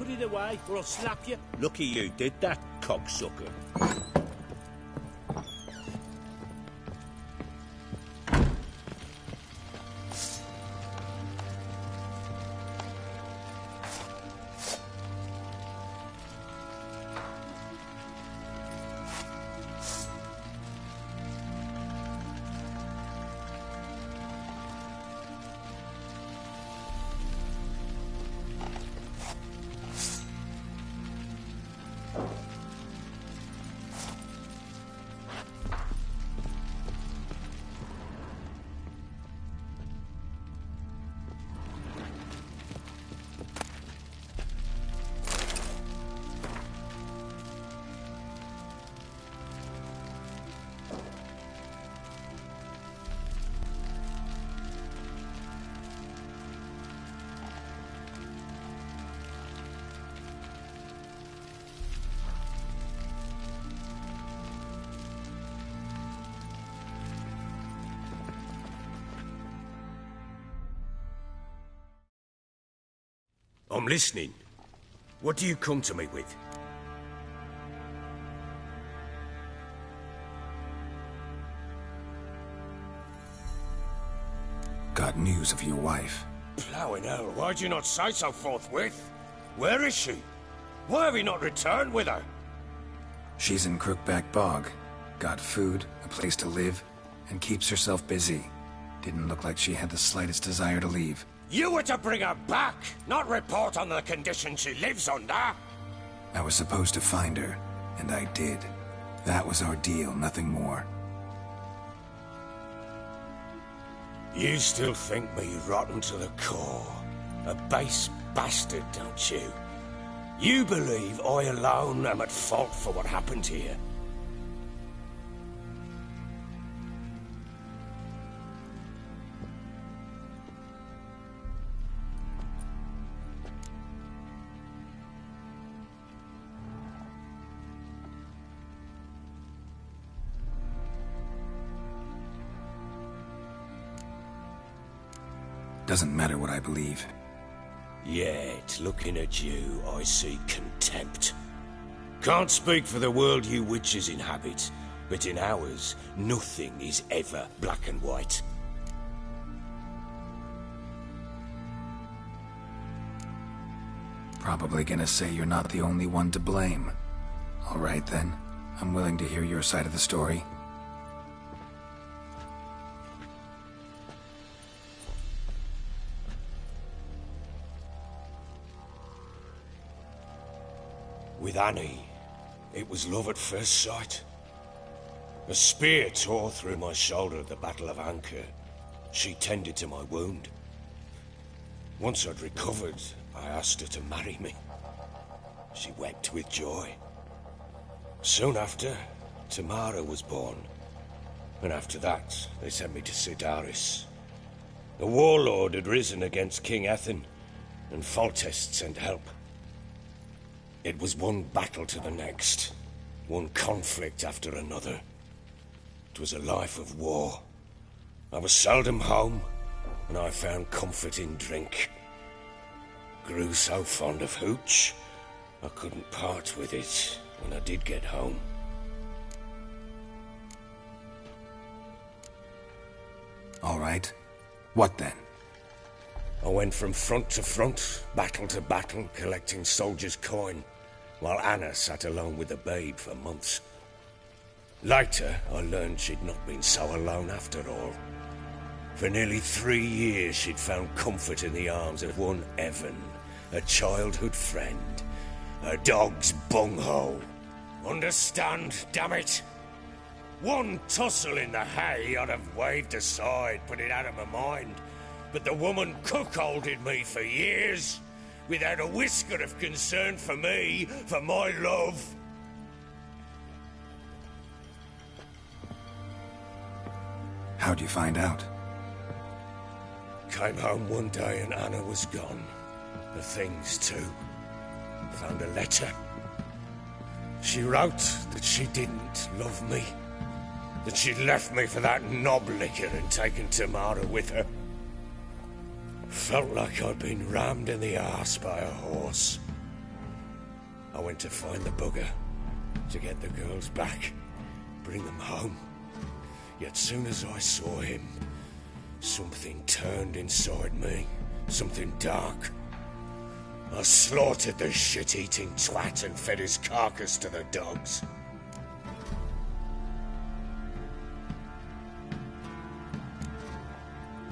Put it away, or I'll slap you. Lucky you did that, cocksucker. I'm listening. What do you come to me with? Got news of your wife. Plowing hell, why'd you not say so forthwith? Where is she? Why have you not returned with her? She's in Crookback Bog. Got food, a place to live, and keeps herself busy. Didn't look like she had the slightest desire to leave. You were to bring her back, not report on the conditions she lives under. I was supposed to find her, and I did. That was our deal, nothing more. You still think me rotten to the core. A base bastard, don't you? You believe I alone am at fault for what happened here. Doesn't matter what I believe. Yet, looking at you, I see contempt. Can't speak for the world you witches inhabit, but in ours, nothing is ever black and white. Probably gonna say you're not the only one to blame. All right then, I'm willing to hear your side of the story. With Annie, it was love at first sight. A spear tore through my shoulder at the Battle of Anchor. She tended to my wound. Once I'd recovered, I asked her to marry me. She wept with joy. Soon after, Tamara was born. And after that, they sent me to Sidaris. The warlord had risen against King Ethan, and Foltest sent help. It was one battle to the next, one conflict after another. It was a life of war. I was seldom home, and I found comfort in drink. Grew so fond of hooch, I couldn't part with it when I did get home. All right. What then? I went from front to front, battle to battle, collecting soldiers' coin, while Anna sat alone with the babe for months. Later, I learned she'd not been so alone after all. For nearly 3 years, she'd found comfort in the arms of one Evan, a childhood friend, a dog's bunghole. Understand, damn it? One tussle in the hay I'd have waved aside, put it out of my mind. But the woman cuckolded me for years, without a whisker of concern for me, for my love. How'd you find out? Came home one day and Anna was gone. The things too. Found a letter. She wrote that she didn't love me. That she'd left me for that knob licker and taken Tamara with her. Felt like I'd been rammed in the arse by a horse. I went to find the bugger, to get the girls back, bring them home. Yet soon as I saw him, something turned inside me, something dark. I slaughtered the shit-eating twat and fed his carcass to the dogs.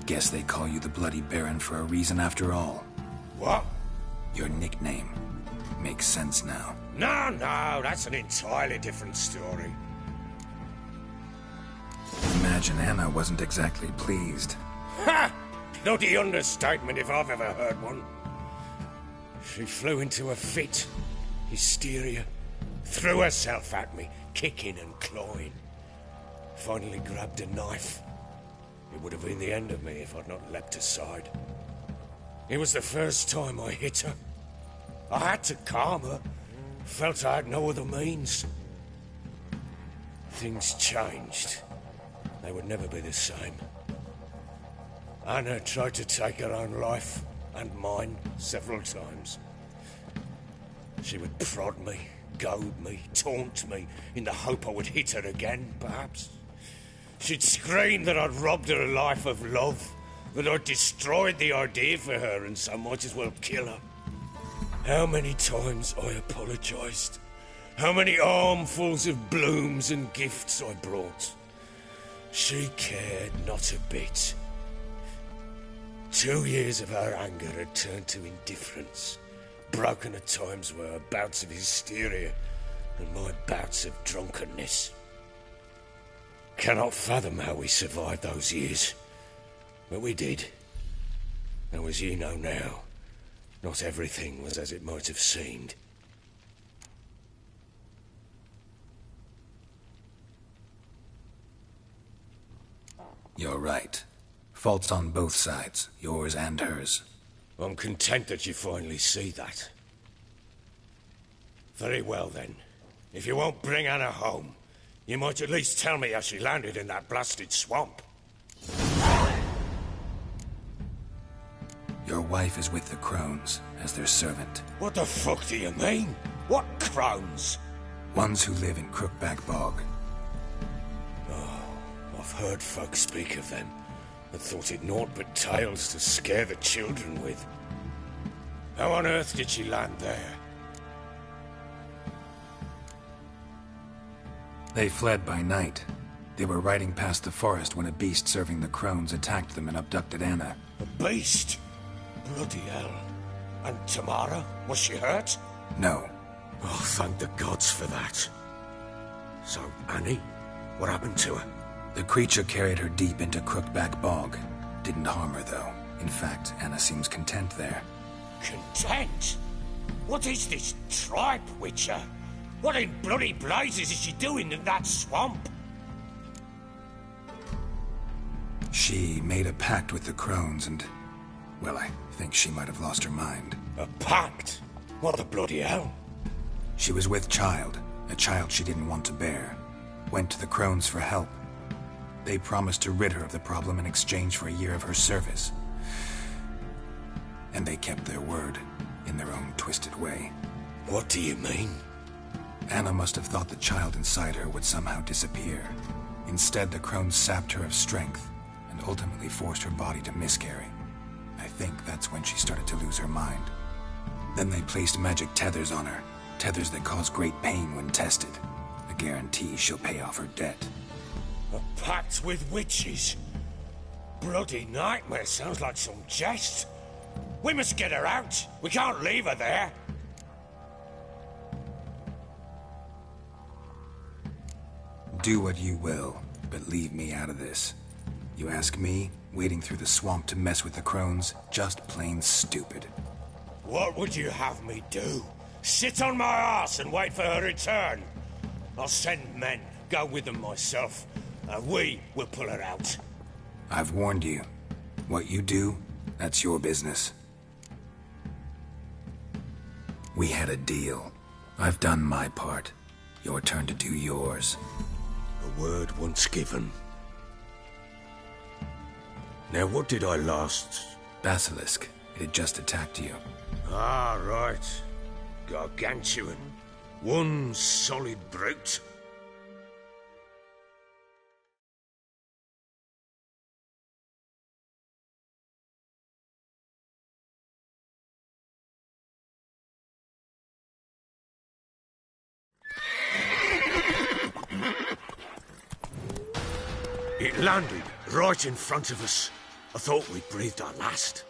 Guess they call you the Bloody Baron for a reason after all. What? Your nickname. Makes sense now. No, that's an entirely different story. Imagine Anna wasn't exactly pleased. Ha! Bloody understatement if I've ever heard one. She flew into a fit. Hysteria. Threw herself at me, kicking and clawing. Finally grabbed a knife. It would have been the end of me if I'd not leapt aside. It was the first time I hit her. I had to calm her. Felt I had no other means. Things changed. They would never be the same. Anna tried to take her own life, and mine, several times. She would prod me, goad me, taunt me, in the hope I would hit her again, perhaps. She'd scream that I'd robbed her life of love, that I'd destroyed the idea for her and so might as well kill her. How many times I apologized. How many armfuls of blooms and gifts I brought. She cared not a bit. 2 years of her anger had turned to indifference, broken at times by her bouts of hysteria and my bouts of drunkenness. Cannot fathom how we survived those years, but we did. And as you know now, not everything was as it might have seemed. You're right. Faults on both sides, yours and hers. I'm content that you finally see that. Very well then. If you won't bring Anna home, you might at least tell me how she landed in that blasted swamp. Your wife is with the Crones, as their servant. What the fuck do you mean? What crones? Ones who live in Crookback Bog. I've heard folk speak of them, and thought it naught but tales to scare the children with. How on earth did she land there? They fled by night. They were riding past the forest when a beast serving the Crones attacked them and abducted Anna. A beast? Bloody hell. And Tamara? Was she hurt? No. Oh, thank the gods for that. So, Annie? What happened to her? The creature carried her deep into Crookback Bog. Didn't harm her, though. In fact, Anna seems content there. Content? What is this tripe, Witcher? What in bloody blazes is she doing in that swamp? She made a pact with the Crones and... well, I think she might have lost her mind. A pact? What the bloody hell? She was with child, a child she didn't want to bear. Went to the Crones for help. They promised to rid her of the problem in exchange for a year of her service. And they kept their word, in their own twisted way. What do you mean? Anna must have thought the child inside her would somehow disappear. Instead, the Crones sapped her of strength, and ultimately forced her body to miscarry. I think that's when she started to lose her mind. Then they placed magic tethers on her, tethers that cause great pain when tested. A guarantee she'll pay off her debt. A pact with witches? Bloody nightmare, sounds like some jest. We must get her out. We can't leave her there. Do what you will, but leave me out of this. You ask me, wading through the swamp to mess with the Crones, just plain stupid. What would you have me do? Sit on my ass and wait for her return? I'll send men, go with them myself, and we will pull her out. I've warned you. What you do, that's your business. We had a deal. I've done my part. Your turn to do yours. A word once given. Now what did I last... Basilisk. It had just attacked you. Ah, right. Gargantuan. One solid brute. It landed right in front of us. I thought we'd breathed our last.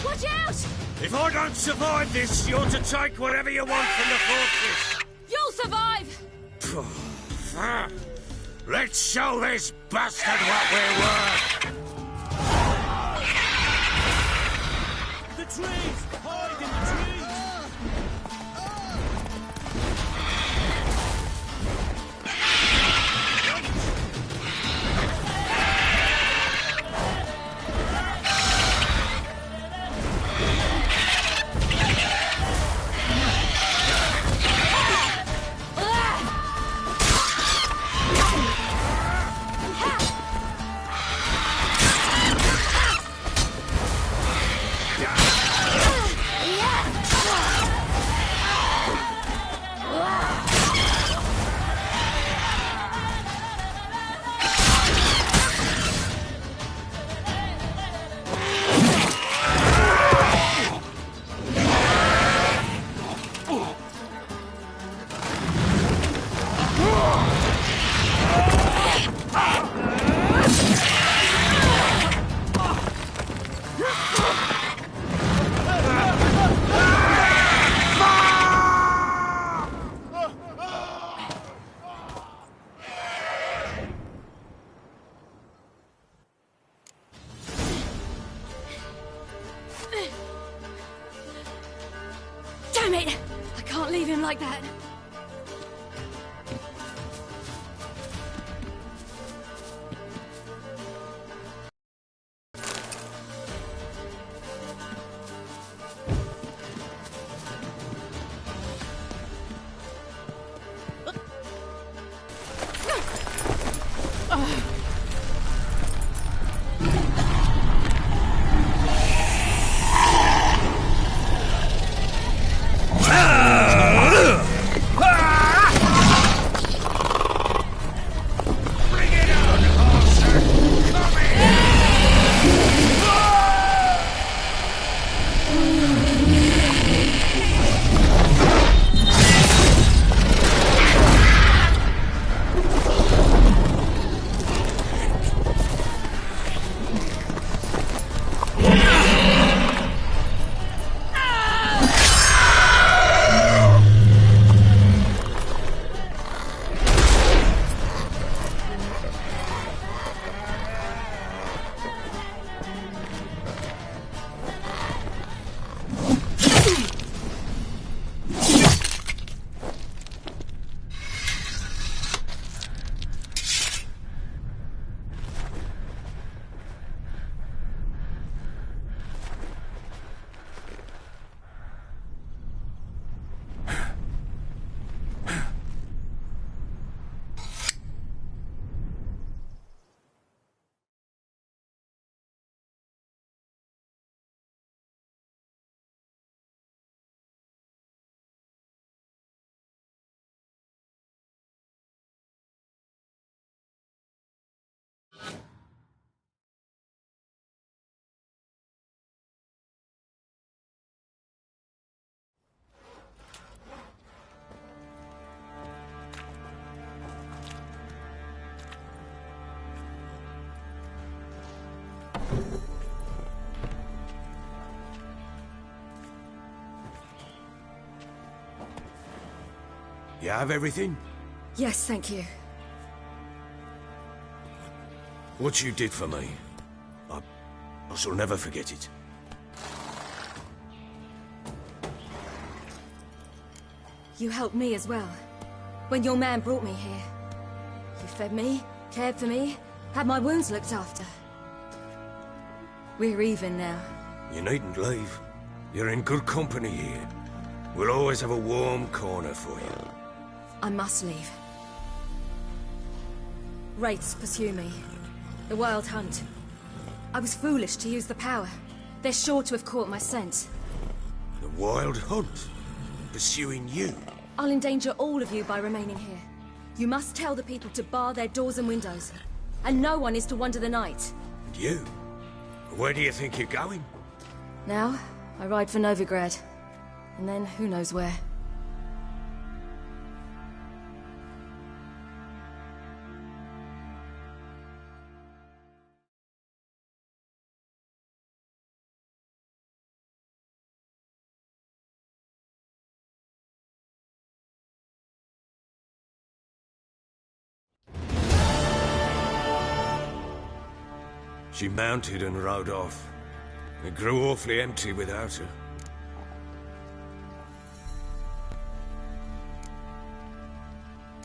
Watch out! If I don't survive this, you're to take whatever you want from the fortress. You'll survive! Let's show this bastard what we're worth! The trees! Hide in the trees! Damn it! I can't leave him like that. You have everything? Yes, thank you. What you did for me, I shall never forget it. You helped me as well. When your man brought me here. You fed me, cared for me, had my wounds looked after. We're even now. You needn't leave. You're in good company here. We'll always have a warm corner for you. I must leave. Wraiths pursue me. The Wild Hunt. I was foolish to use the power. They're sure to have caught my scent. The Wild Hunt? pursuing you. I'll endanger all of you by remaining here. You must tell the people to bar their doors and windows. And no one is to wander the night. And you? Where do you think you're going? Now, I ride for Novigrad. And then, who knows where. She mounted and rode off. It grew awfully empty without her.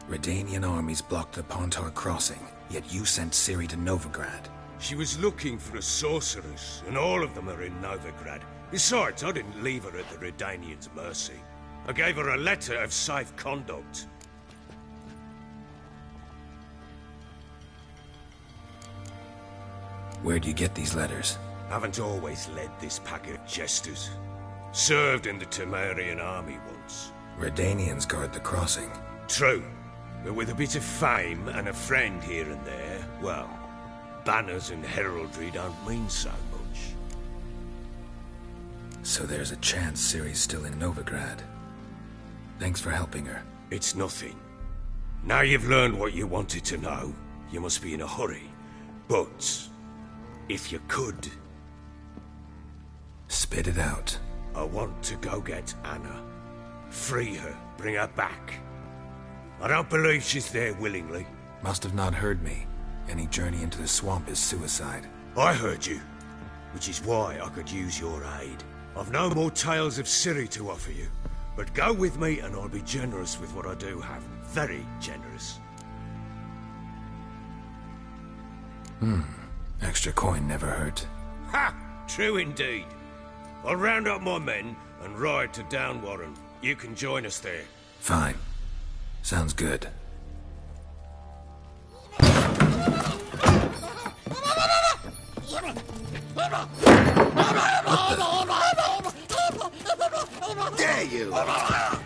Redanian armies blocked the Pontar crossing, yet you sent Ciri to Novigrad. She was looking for a sorceress, and all of them are in Novigrad. Besides, I didn't leave her at the Redanians' mercy. I gave her a letter of safe conduct. Where'd you get these letters? Haven't always led this pack of jesters. Served in the Temerian army once. Redanians guard the crossing. True, but with a bit of fame and a friend here and there, well, banners and heraldry don't mean so much. So there's a chance Ciri's still in Novigrad. Thanks for helping her. It's nothing. Now you've learned what you wanted to know, you must be in a hurry. But if you could... Spit it out. I want to go get Anna. Free her, bring her back. I don't believe she's there willingly. Must have not heard me. Any journey into the swamp is suicide. I heard you, which is why I could use your aid. I've no more tales of Ciri to offer you, but go with me and I'll be generous with what I do have. Very generous. Extra coin never hurt. Ha! True indeed. I'll round up my men and ride to Downwarren. You can join us there. Fine. Sounds good. There you are.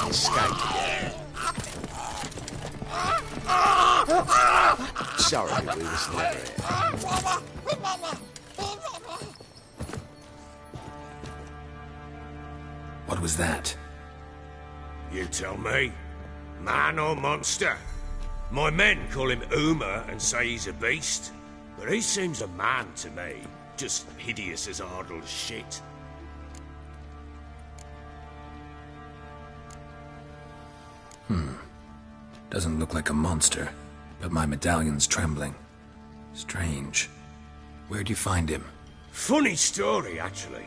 Escaped again. Sorry, we was never here. What was that? You tell me. Man or monster? My men call him Uma and say he's a beast, but he seems a man to me. Just hideous as Ardle's shit. Doesn't look like a monster, but my medallion's trembling. Strange. Where'd you find him? Funny story, actually.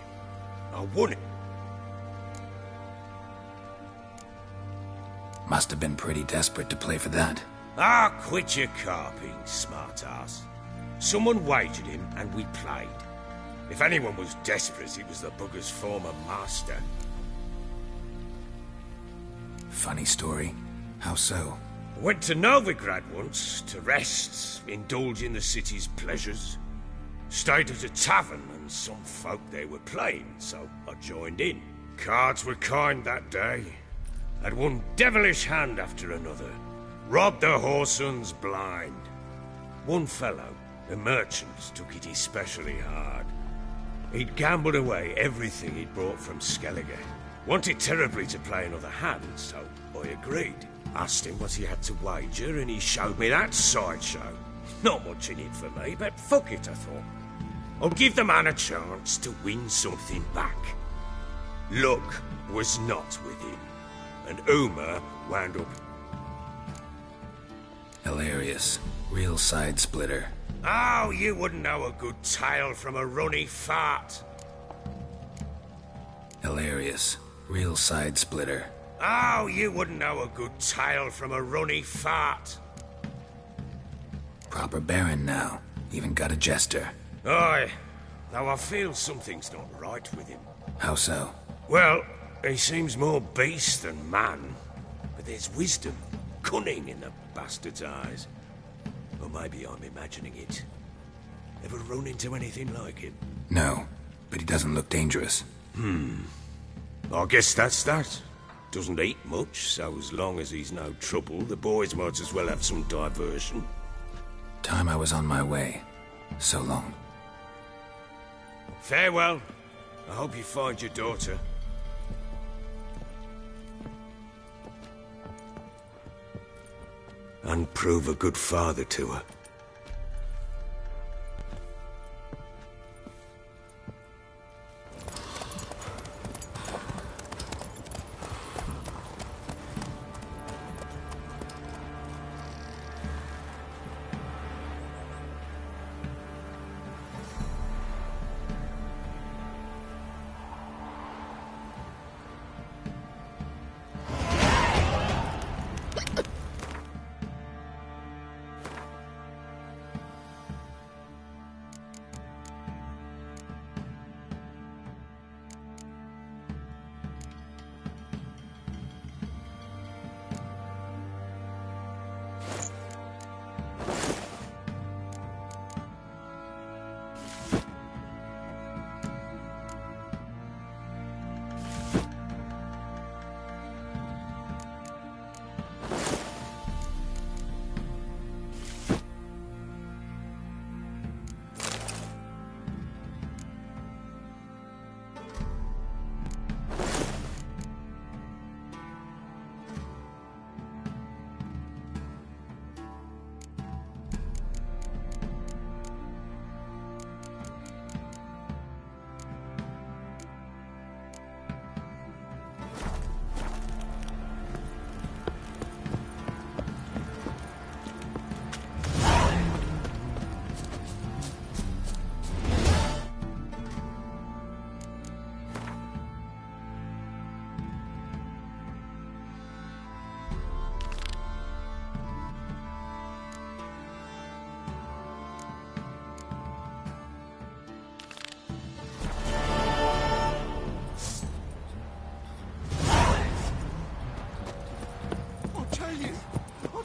I won it. Must have been pretty desperate to play for that. Ah, quit your carping, smartass. Someone wagered him, and we played. If anyone was desperate, it was the bugger's former master. Funny story. How so? I went to Novigrad once, to rest, indulge in the city's pleasures. Stayed at a tavern, and some folk there were playing, so I joined in. Cards were kind that day. Had one devilish hand after another. Robbed the whoresons blind. One fellow, a merchant, took it especially hard. He'd gambled away everything he'd brought from Skellige. Wanted terribly to play another hand, so I agreed. Asked him what he had to wager, and he showed me that sideshow. Not much in it for me, but fuck it, I thought. I'll give the man a chance to win something back. Luck was not with him, and Uma wound up... Hilarious. Real side splitter. Oh, you wouldn't know a good tale from a runny fart. Hilarious. Real side splitter. Oh, you wouldn't know a good tale from a runny fart. Proper baron now. Even got a jester. Aye, though I feel something's not right with him. How so? Well, he seems more beast than man. But there's wisdom, cunning in the bastard's eyes. Or maybe I'm imagining it. Ever run into anything like him? No, but he doesn't look dangerous. I guess that's that. Doesn't eat much, so as long as he's no trouble, the boys might as well have some diversion. Time I was on my way. So long. Farewell. I hope you find your daughter. And prove a good father to her.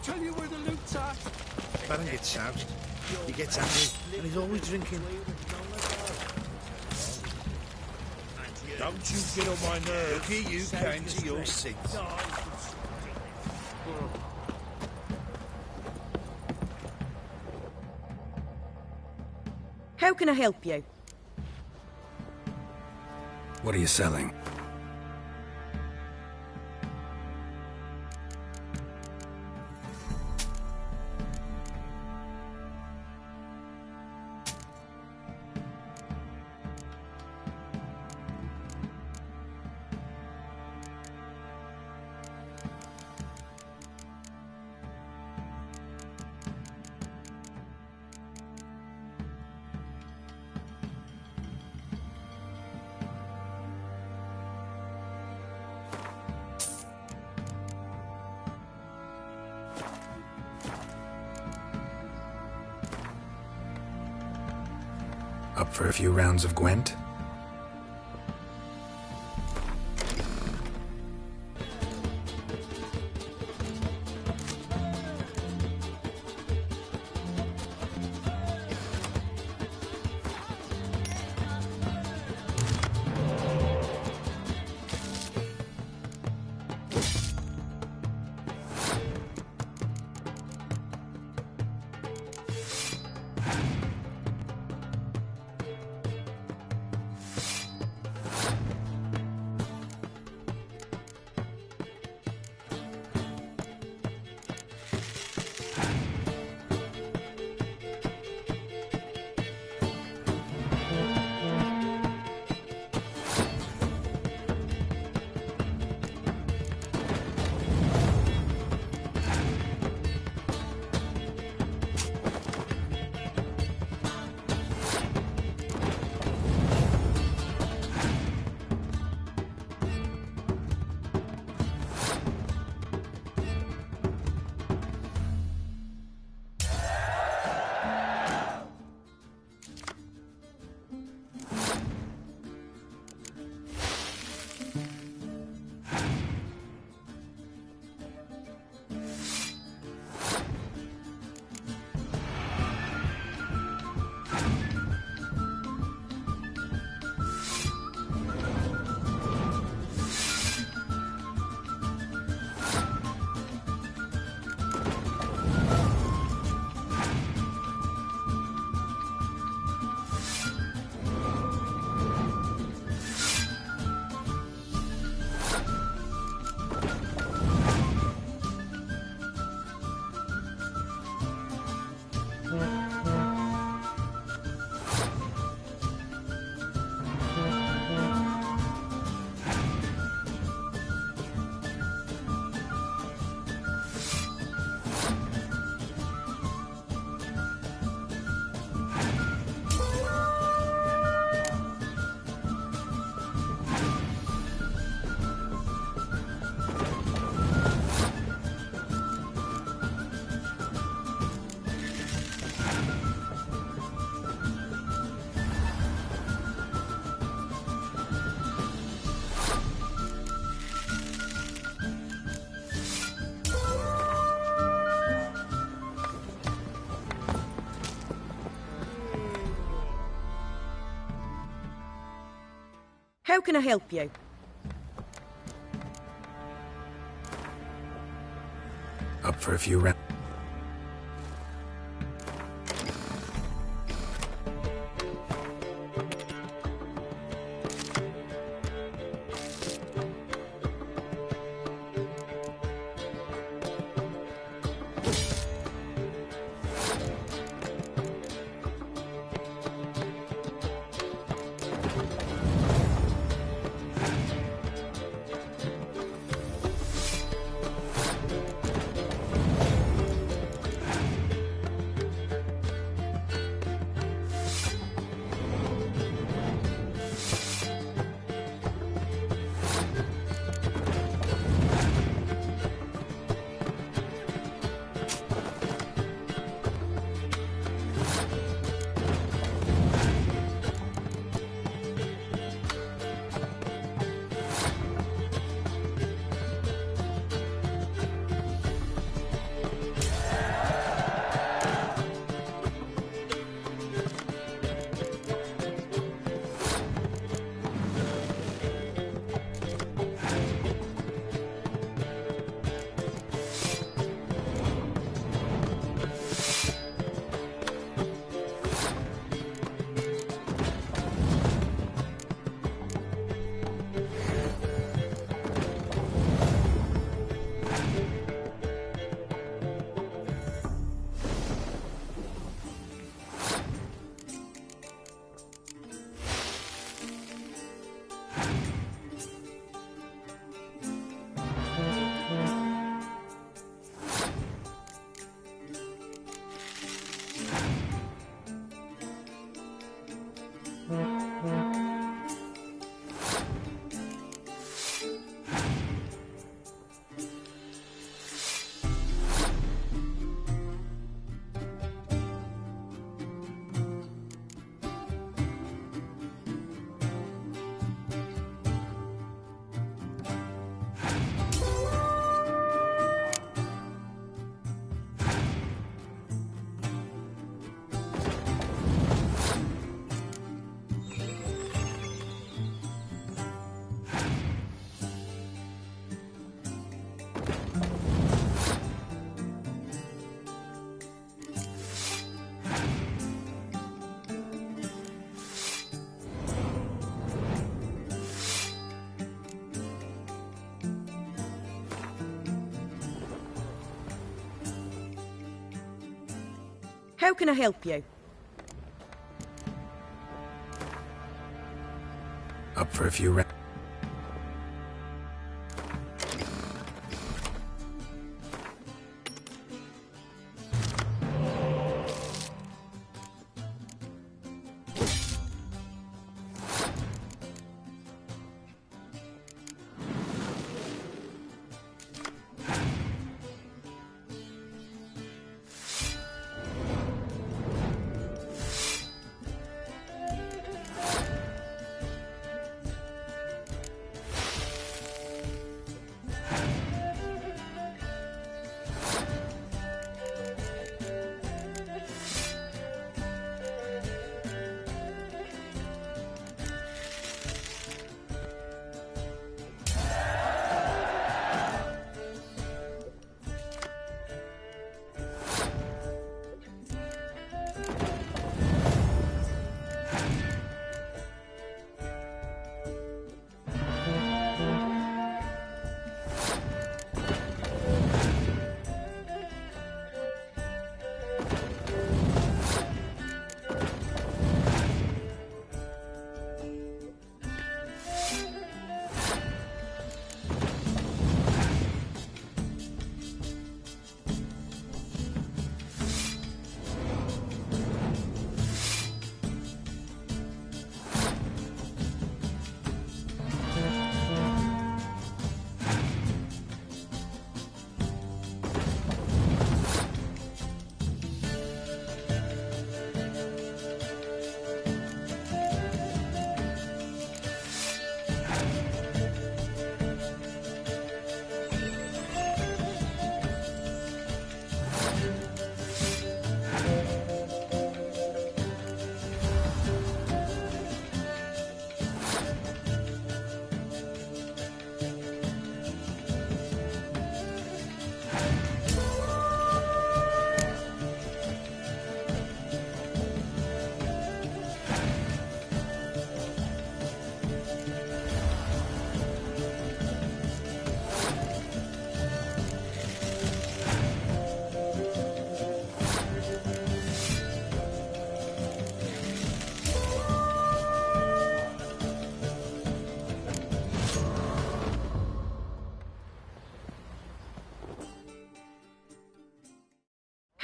Tell you where the loot's at. Baron gets soused. He gets angry, and he's always drinking. Don't you get on my nerves. Look here, you came to your sins. How can I help you? What are you selling? Up for a few rounds of Gwent? How can I help you? Up for a few rounds? How can I help you? Up for a few rounds?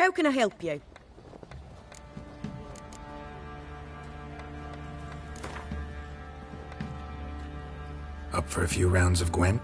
How can I help you? Up for a few rounds of Gwen?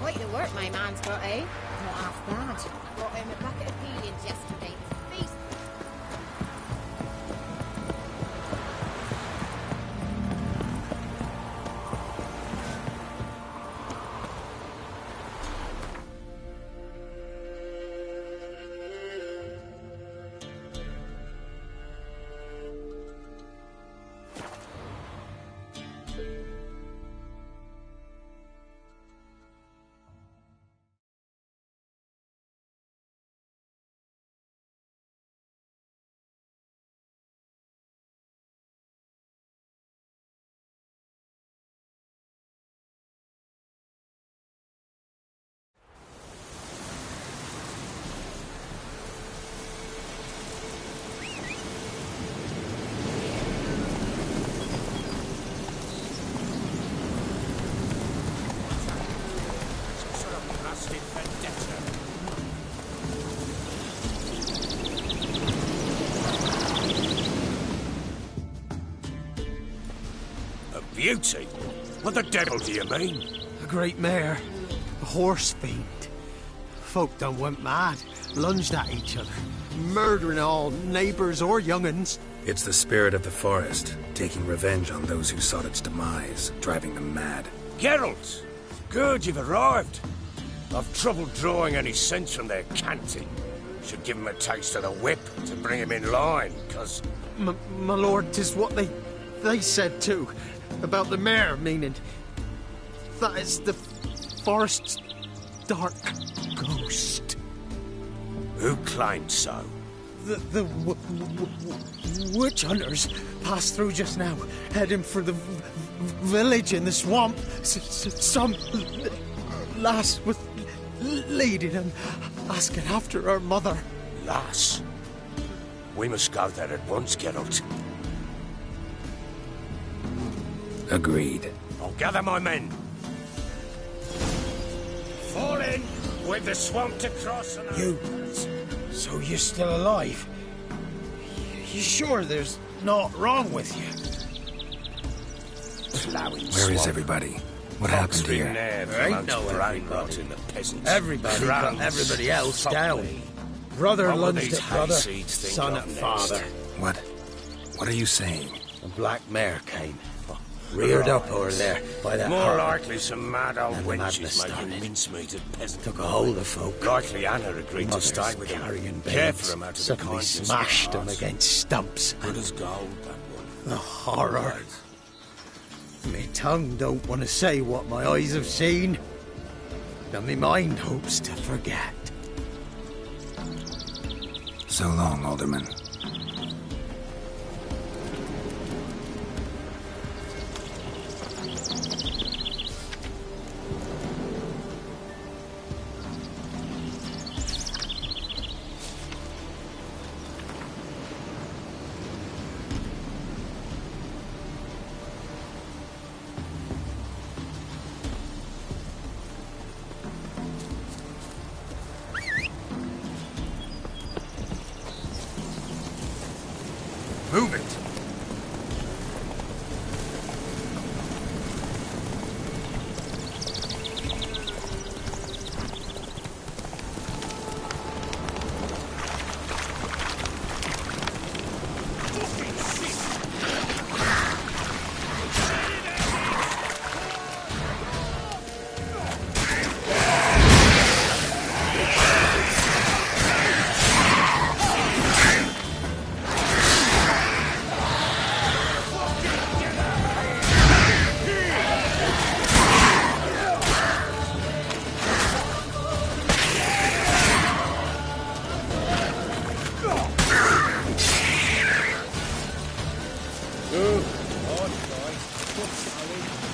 Quite the work my man's got, eh? Not half bad. Brought him a bucket of peelings yesterday. Feast. beauty? What the devil do you mean? A great mare. A horse fiend. Folk done went mad, lunged at each other, murdering all neighbours or young'uns. It's the spirit of the forest, taking revenge on those who sought its demise, driving them mad. Geralt! Good, you've arrived. I've trouble drawing any sense from their canting. Should give 'em a taste of the whip to bring 'em in line, 'cause... My lord, 'tis what they said too, about the mare, meaning that is the forest's dark ghost. Who claimed so? The witch hunters passed through just now, heading for the village in the swamp. Some lass was leading and asking after her mother. Lass? We must go there at once, Geralt. Agreed. I'll gather my men. Fall in! With the swamp to cross and... You... So you're still alive? You sure there's naught wrong with you? Where is everybody? What happened here? There ain't no brain rot in the peasants. Everybody got everybody else down. Brother lunged at brother, son at father. What are you saying? A black mare came. Reared up over there by that More harbour. likely some mad old And the wenches madness making started. mincemeat of peasant. Took a hold of folk. Likely Anna agreed to Mothers stay with carrying him. babes. Care for him out of the Suddenly kindness of smashed her them heart. against stumps. Good as gold, that one. The horror. My tongue don't want to say what my eyes have seen. And my mind hopes to forget. So long, Alderman. Move it!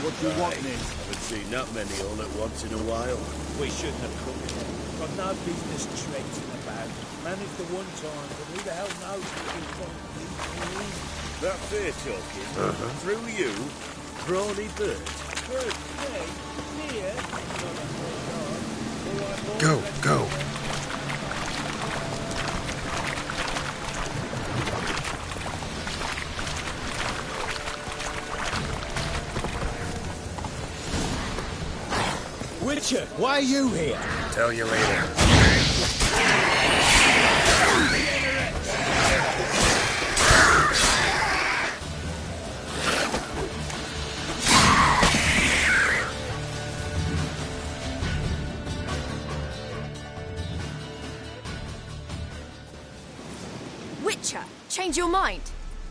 What do you want, then? Haven't seen that many all at once in a while. We shouldn't have come here. Got no business traipsing about. Managed the one time, but who the hell knows what we find these. That fair talking? Through you? Brawny bird? Bird, me? Here? Go, go. Witcher, why are you here? Tell you later. Witcher, change your mind.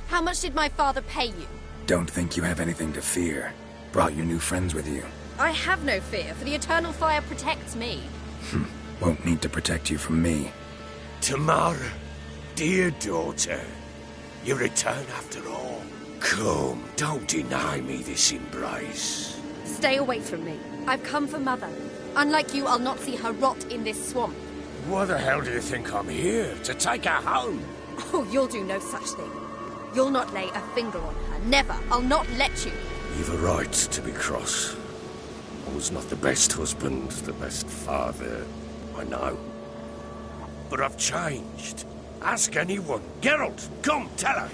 How much did my father pay you? Don't think you have anything to fear. Brought your new friends with you. I have no fear, for the eternal fire protects me. Won't need to protect you from me. Tamara, dear daughter, you return after all. Come, don't deny me this embrace. Stay away from me. I've come for Mother. Unlike you, I'll not see her rot in this swamp. Why the hell do you think I'm here? To take her home? Oh, you'll do no such thing. You'll not lay a finger on her. Never. I'll not let you. You've a right to be cross. I was not the best husband, the best father, I know. But I've changed. Ask anyone. Geralt, come, tell her.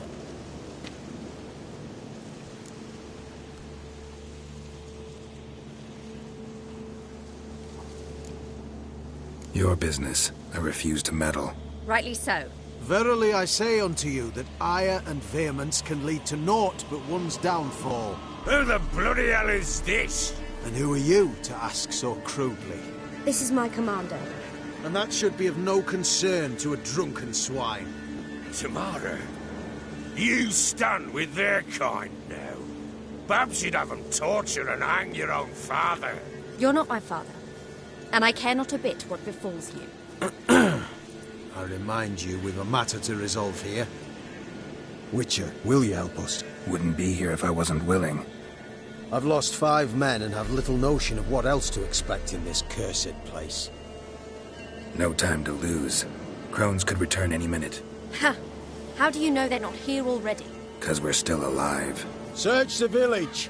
Your business. I refuse to meddle. Rightly so. Verily I say unto you that ire and vehemence can lead to naught but one's downfall. Who the bloody hell is this? And who are you to ask so crudely? This is my commander. And that should be of no concern to a drunken swine. Tamara, you stand with their kind now. Perhaps you'd have them torture and hang your own father. You're not my father, and I care not a bit what befalls you. I remind you we've a matter to resolve here. Witcher, will you help us? Wouldn't be here if I wasn't willing. I've lost 5 men and have little notion of what else to expect in this cursed place. No time to lose. Crones could return any minute. Ha! How do you know they're not here already? 'Cause we're still alive. Search the village!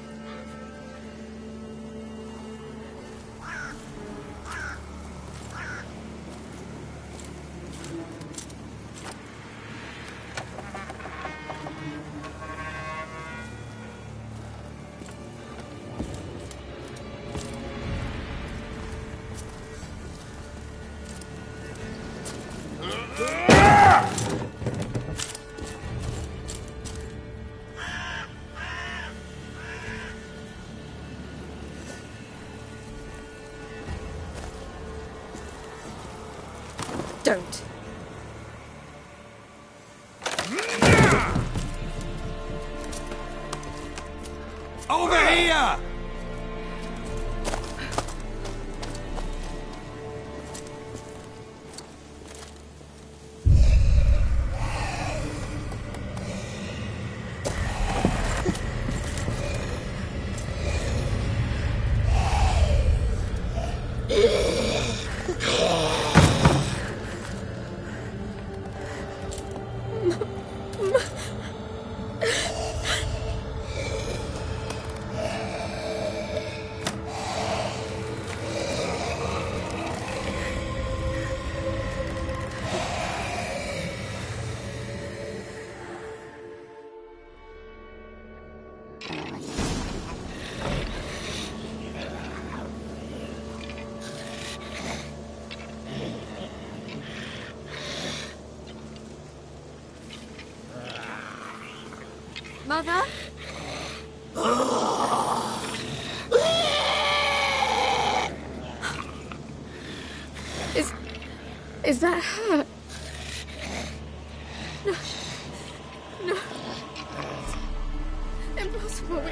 Don't. Over here! Mother? Is that her? No. No. Impossible.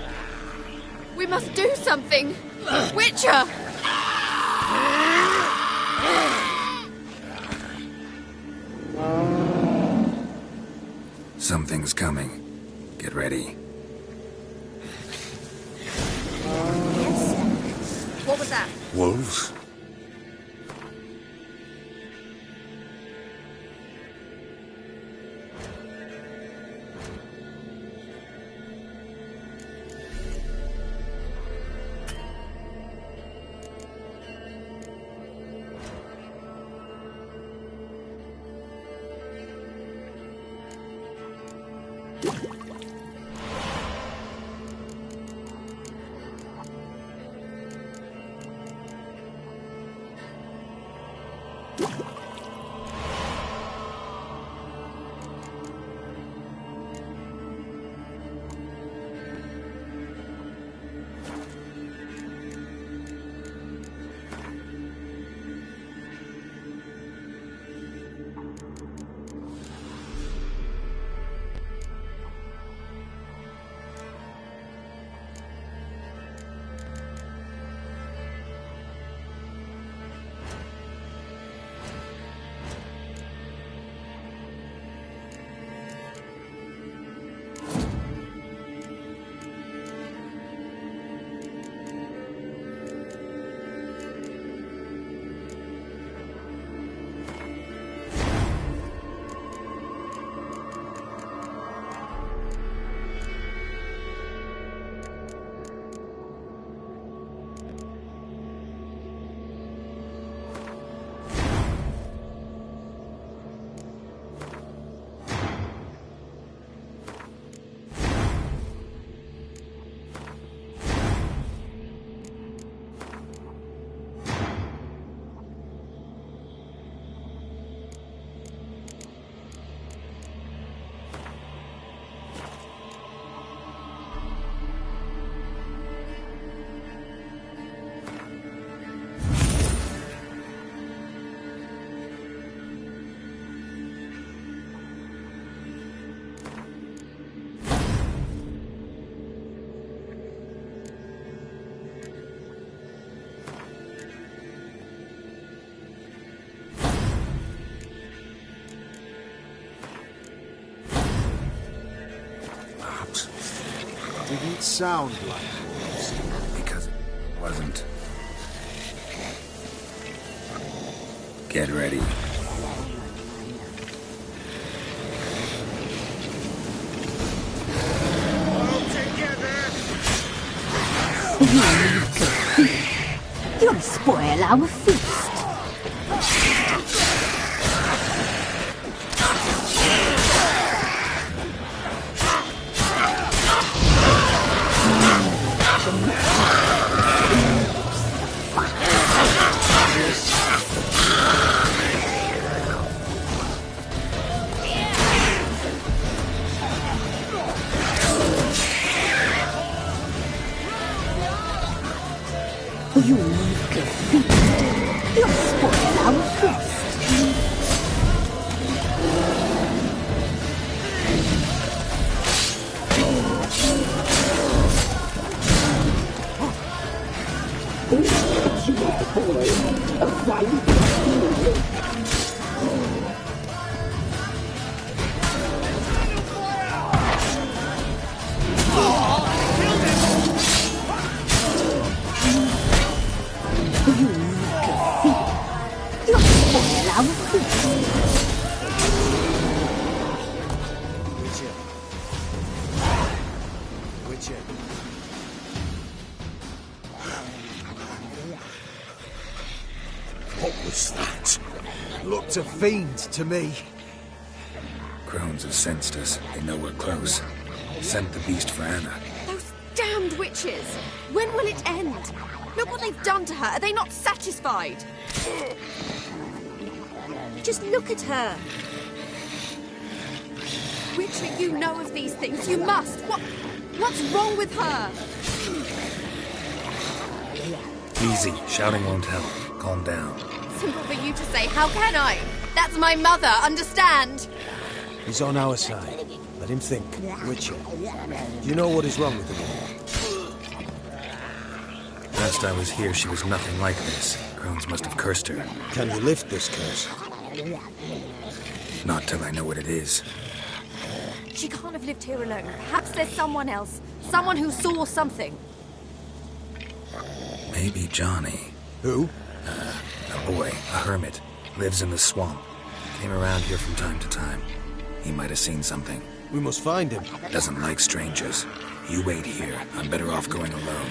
We must do something. Witcher! Something's coming. Get ready. Yes? What was that? Wolves? it sound like yours? Because it wasn't. Get ready. You'll spoil our feast. You make a feast. You'll spoil our feast. What was that? Looked a fiend to me. Crones have sensed us. They know we're close. Sent the beast for Anna. Those damned witches! When will it end? Look what they've done to her. Are they not satisfied? Just look at her. Witcher, you know of these things. You must. What's wrong with her? Easy. Shouting won't help. Calm down. Simple for you to say. How can I? That's my mother. Understand? He's on our side. Let him think. Witcher. Do you know what is wrong with the woman? Last I was here, she was nothing like this. Crones must have cursed her. Can you lift this curse? Not till I know what it is. She can't have lived here alone. Perhaps there's someone else. Someone who saw something. Maybe Johnny. Who? A boy, a hermit. Lives in the swamp. Came around here from time to time. He might have seen something. We must find him. Doesn't like strangers. You wait here. I'm better off going alone.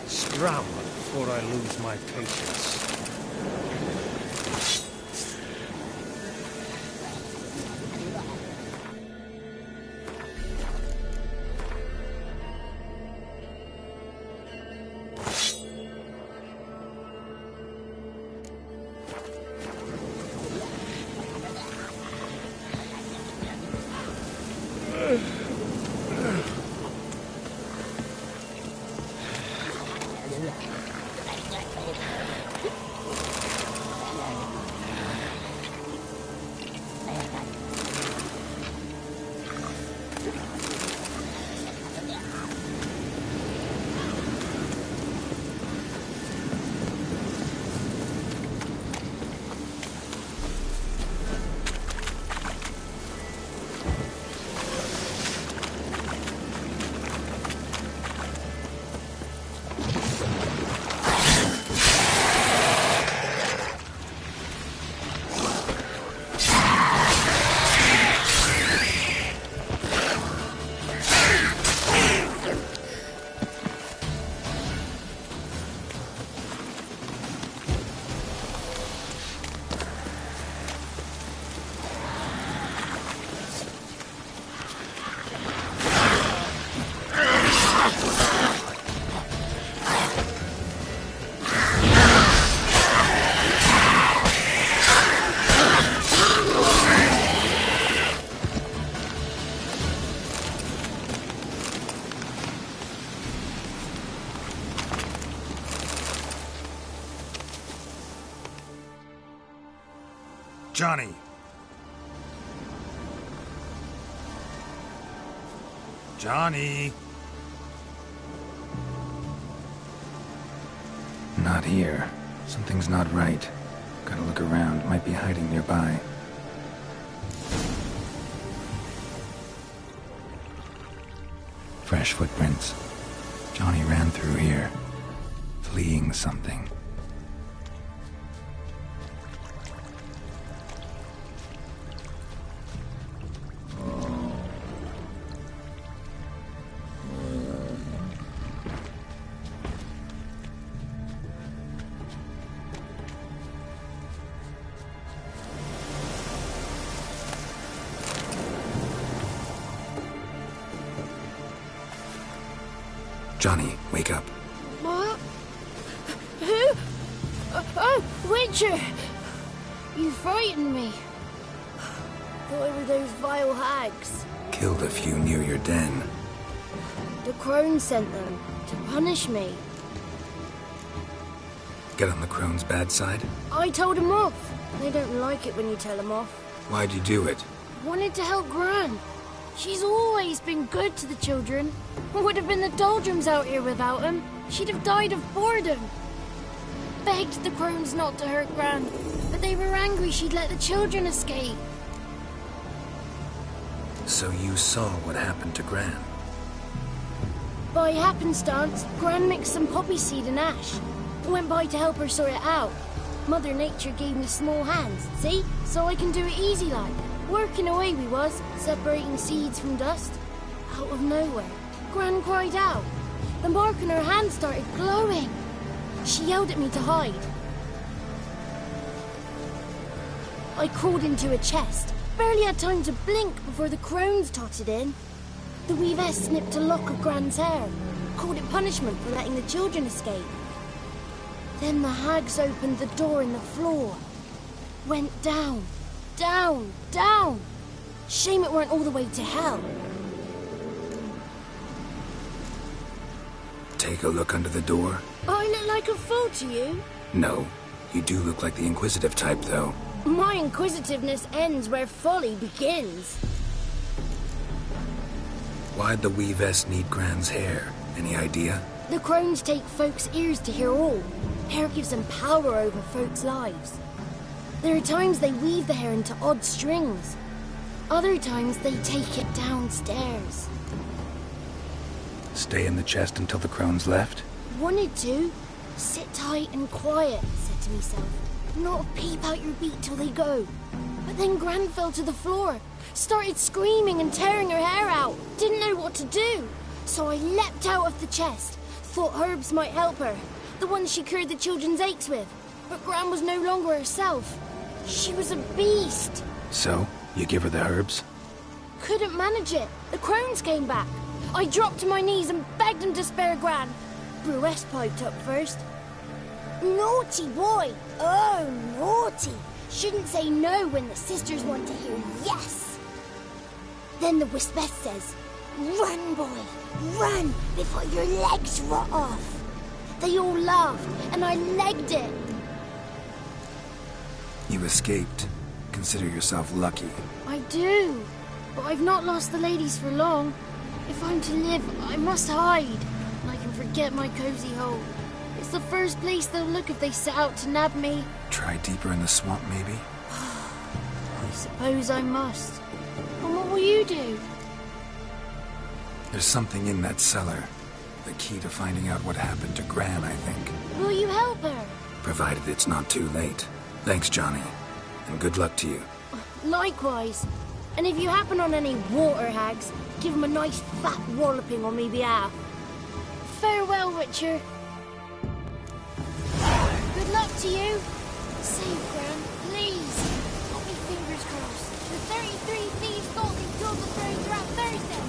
Scram before I lose my patience. Johnny! Johnny! not here. Something's not right. Gotta look around. Might be hiding nearby. Fresh footprints. Johnny ran through here, fleeing something. Johnny, wake up. What? Who? Oh, Witcher! You frightened me. Thought it were those vile hags. Killed a few near your den. The crone sent them to punish me. Get on the crone's bad side? I told them off. They don't like it when you tell them off. Why'd you do it? Wanted to help Gran. She's always been good to the children. Would have been the doldrums out here without him. She'd have died of boredom. Begged the crones not to hurt Gran, but they were angry she'd let the children escape. So you saw what happened to Gran? By happenstance, Gran mixed some poppy seed and ash. Went by to help her sort it out. Mother Nature gave me small hands, see? So I can do it easy like. Working away we was, separating seeds from dust. Out of nowhere, Gran cried out. The mark on her hand started glowing. She yelled at me to hide. I crawled into a chest. Barely had time to blink before the crones totted in. The weavess snipped a lock of Gran's hair. Called it punishment for letting the children escape. Then the hags opened the door in the floor. Went down. Down, down. Shame it weren't all the way to hell. Take a look under the door? I look like a fool to you? No. You do look like the inquisitive type, though. My inquisitiveness ends where folly begins. Why'd the weavess need Gran's hair? Any idea? The crones take folks' ears to hear all. Hair gives them power over folks' lives. There are times they weave the hair into odd strings. Other times they take it downstairs. Stay in the chest until the crones left? Wanted to. Sit tight and quiet, said to myself. Not peep out your beat till they go. But then Gran fell to the floor. Started screaming and tearing her hair out. Didn't know what to do. So I leapt out of the chest. Thought herbs might help her. The ones she cured the children's aches with. But Gran was no longer herself. She was a beast. So, you give her the herbs? Couldn't manage it. The crones came back. I dropped to my knees and begged them to spare Gran. Bruess piped up first. Naughty boy. Oh, naughty. Shouldn't say no when the sisters want to hear yes. Then the Wispeth says, run, boy, run before your legs rot off. They all laughed, and I legged it. You escaped. Consider yourself lucky. I do, but I've not lost the ladies for long. If I'm to live, I must hide, and I can forget my cozy hole. It's the first place they'll look if they set out to nab me. Try deeper in the swamp, maybe? I suppose I must. And what will you do? There's something in that cellar. The key to finding out what happened to Gran, I think. Will you help her? Provided it's not too late. Thanks, Johnny. And good luck to you. Likewise. And if you happen on any water hags, give them a nice fat walloping on me behalf. Farewell, Witcher. Good luck to you. Save Gran, please. Got me fingers crossed. The 33 thieves thought they killed the throne throughout Thursday.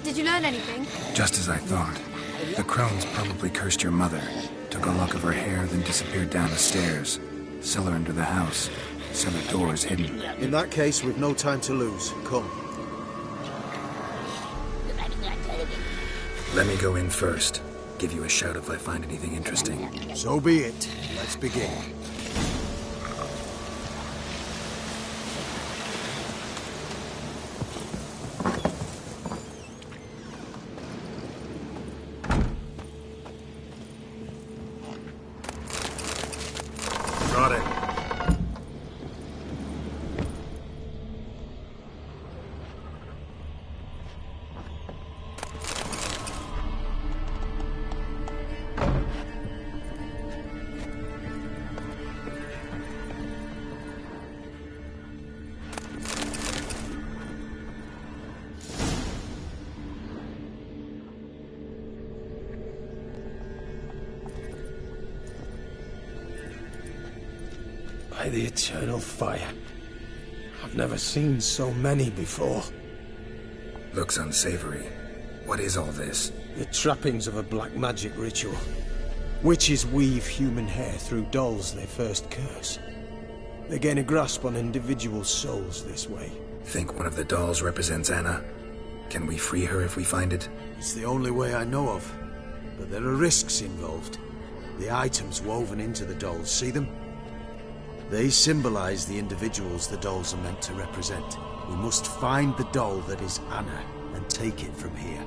Did you learn anything? Just as I thought. The crones probably cursed your mother, took a lock of her hair, then disappeared down the stairs. Cellar under the house. Cellar doors hidden. In that case, we've no time to lose. Come. Let me go in first. Give you a shout if I find anything interesting. So be it. Let's begin. Got it. By the eternal fire. I've never seen so many before. Looks unsavory. What is all this? The trappings of a black magic ritual. Witches weave human hair through dolls they first curse. They gain a grasp on individual souls this way. Think one of the dolls represents Anna? Can we free her if we find it? It's the only way I know of. But there are risks involved. The items woven into the dolls, see them? They symbolize the individuals the dolls are meant to represent. We must find the doll that is Anna and take it from here.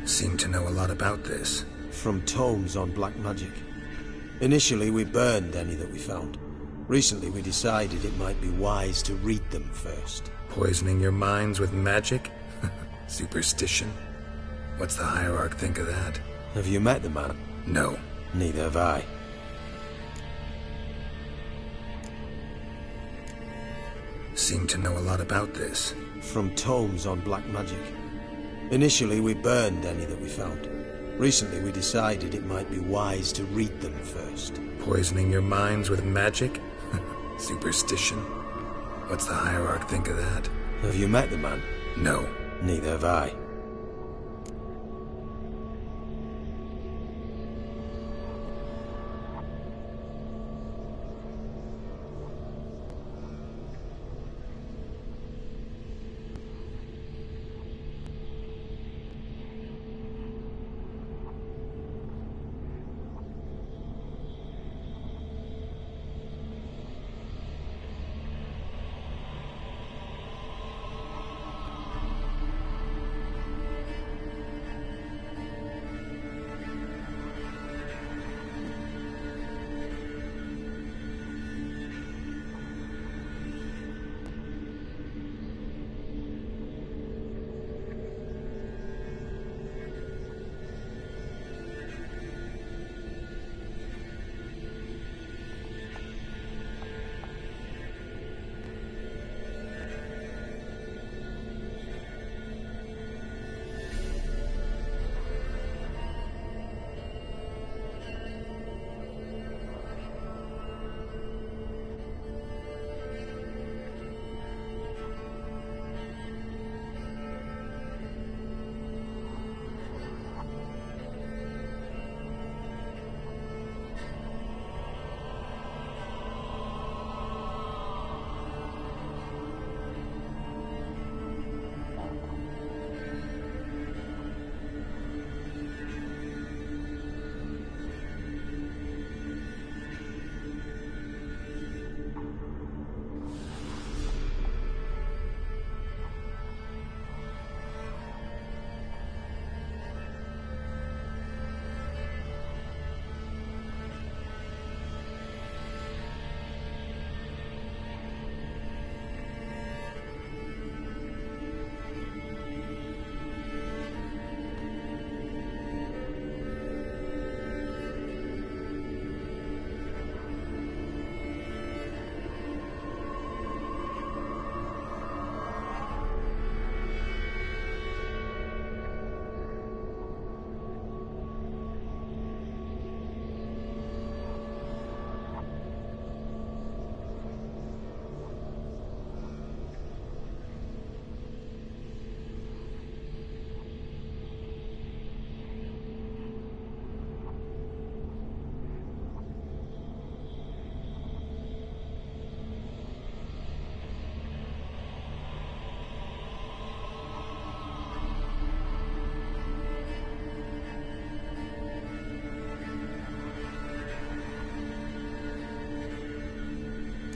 Seem to know a lot about this. From tomes on black magic. Initially, we burned any that we found. Recently, we decided it might be wise to read them first. Poisoning your minds with magic? Superstition? What's the hierarch think of that? Have you met the man? No. Neither have I. Seem to know a lot about this. From tomes on black magic. Initially, we burned any that we found. Recently, we decided it might be wise to read them first. Poisoning your minds with magic? Superstition? What's the hierarch think of that? Have you met the man? No. Neither have I.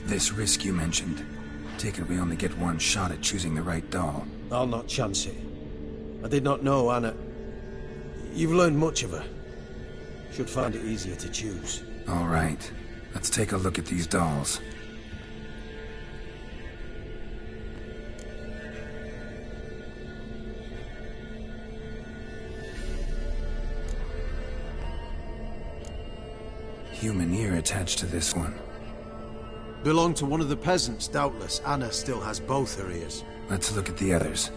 This risk you mentioned. Take it we only get one shot at choosing the right doll. I'll not chance it. I did not know Anna. You've learned much of her. Should find it easier to choose. All right. Let's take a look at these dolls. Human ear attached to this one. Belonged to one of the peasants, doubtless. Anna still has both her ears. Let's look at the others.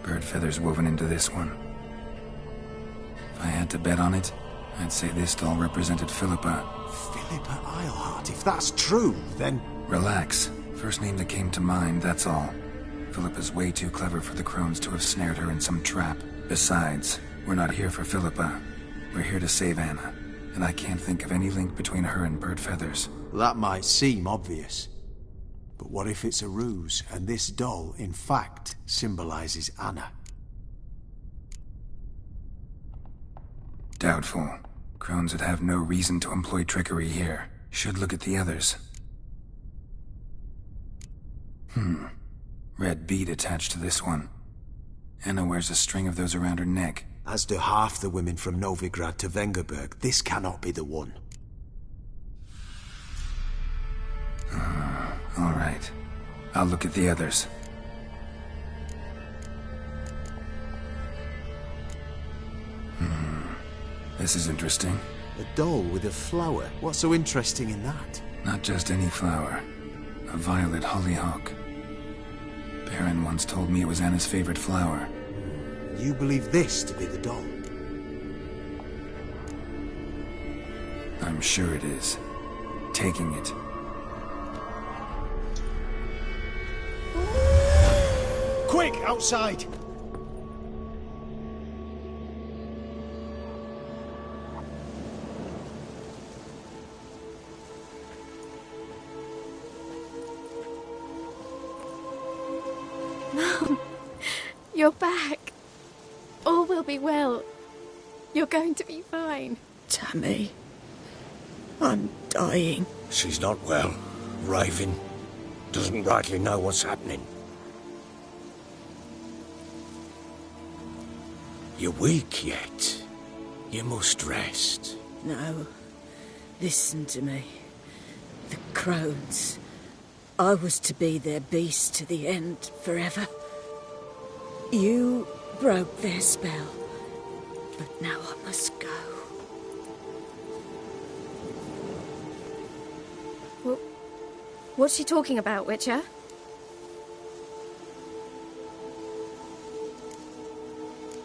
Bird feathers woven into this one. If I had to bet on it, I'd say this doll represented Philippa. Philippa Eilhart, if that's true, then... Relax. First name that came to mind, that's all. Philippa's way too clever for the crones to have snared her in some trap. Besides, we're not here for Philippa. We're here to save Anna. And I can't think of any link between her and bird feathers. That might seem obvious. But what if it's a ruse, and this doll, in fact, symbolizes Anna? Doubtful. Crones would have no reason to employ trickery here. Should look at the others. Red bead attached to this one. Anna wears a string of those around her neck. As do half the women from Novigrad to Vengerberg. This cannot be the one. All right. I'll look at the others. This is interesting. A doll with a flower. What's so interesting in that? Not just any flower. A violet hollyhock. Perrin once told me it was Anna's favorite flower. You believe this to be the doll? I'm sure it is. Taking it. Quick, outside! Mum, you're back. All will be well. You're going to be fine. Tammy, I'm dying. She's not well. Raving. Doesn't rightly know what's happening. You're weak yet. You must rest. No. Listen to me. The crones. I was to be their beast to the end, forever. You broke their spell. But now I must go. Well, what's she talking about, Witcher?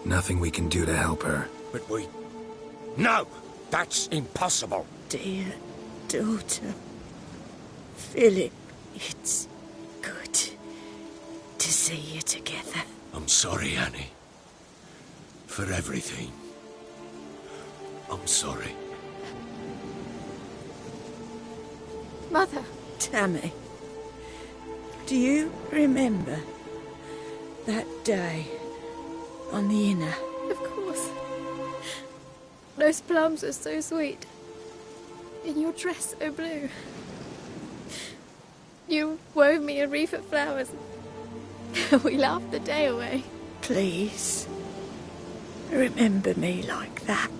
Nothing we can do to help her. But we... No! That's impossible! Dear daughter, Philip, it's good to see you together. I'm sorry, Annie. For everything. I'm sorry. Mother. Tammy, do you remember that day on the Inner? Of course. Those plums are so sweet. In your dress so blue. You wove me a wreath of flowers. We laughed the day away. Please, remember me like that.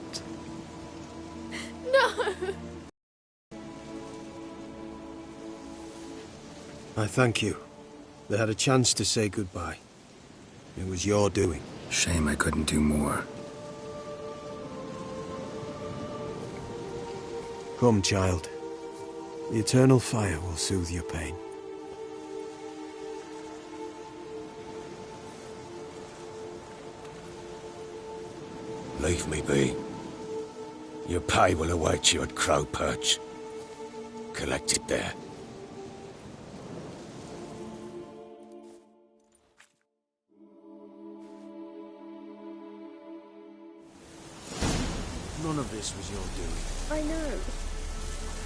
No! I thank you. They had a chance to say goodbye. It was your doing. Shame I couldn't do more. Come, child. The eternal fire will soothe your pain. Leave me be. Your pay will await you at Crow Perch. Collect it there. None of this was your doing. I know.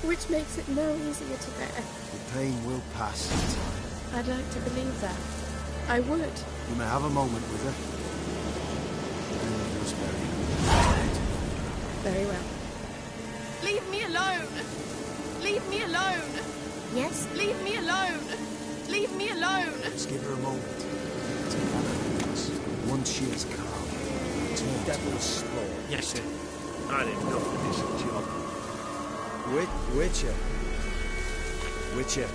Which makes it no easier to bear. The pain will pass in time. I'd like to believe that. I would. You may have a moment with her. Then you must bury her. Very well. Leave me alone! Leave me alone! Yes? Leave me alone! Leave me alone! Just give her a moment. Take that evidence. Once she is calm, turn devil's spawn. Yes, sir. I didn't know for this job. Witcher. Witcher.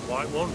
White one.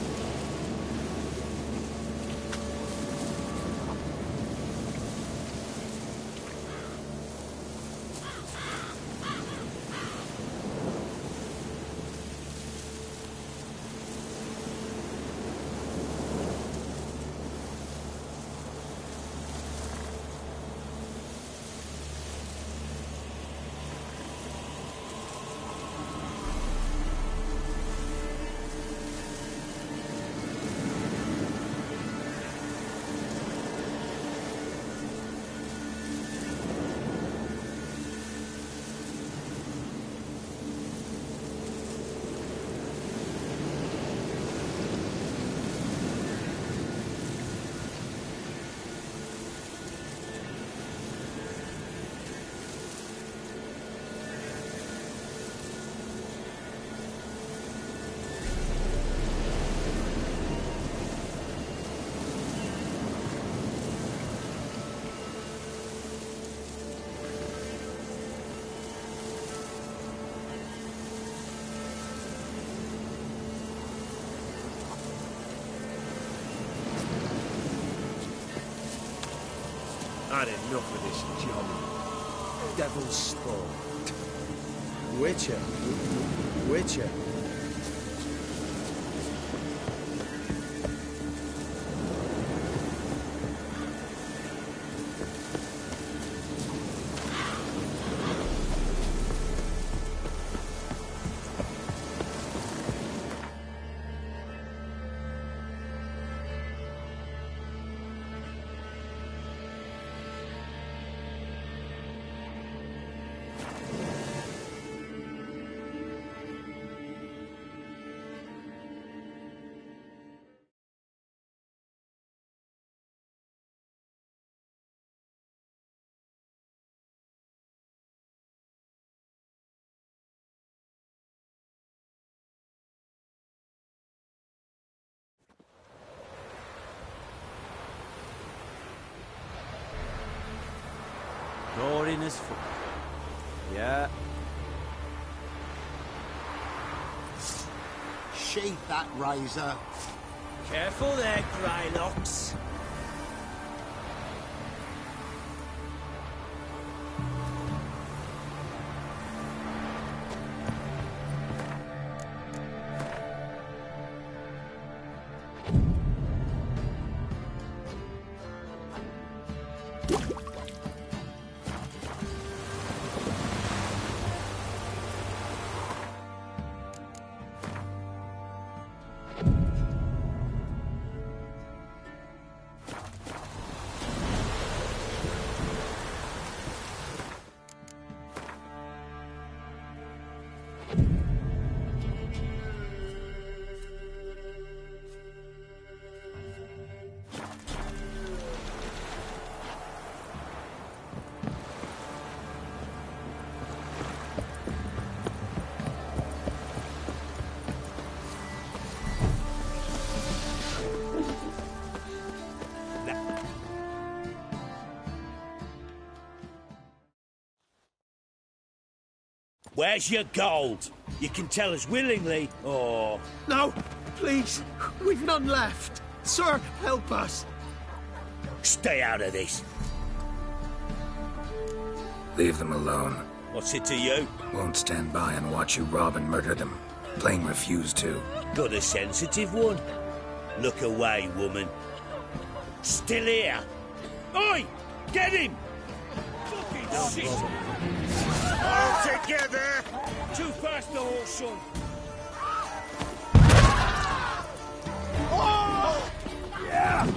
I had enough of this job. Devil's spawn. Witcher. Witcher. Roaring as fuck. Yeah. Sheath that razor. Careful there, Greylocks. Where's your gold? You can tell us willingly, or... No, please. We've none left. Sir, help us. Stay out of this. Leave them alone. What's it to you? Won't stand by and watch you rob and murder them. Plain refuse to. Got a sensitive one? Look away, woman. Still here? Oi! Get him! Fucking shit! All together! Too fast, the horse, son. Oh! Yeah!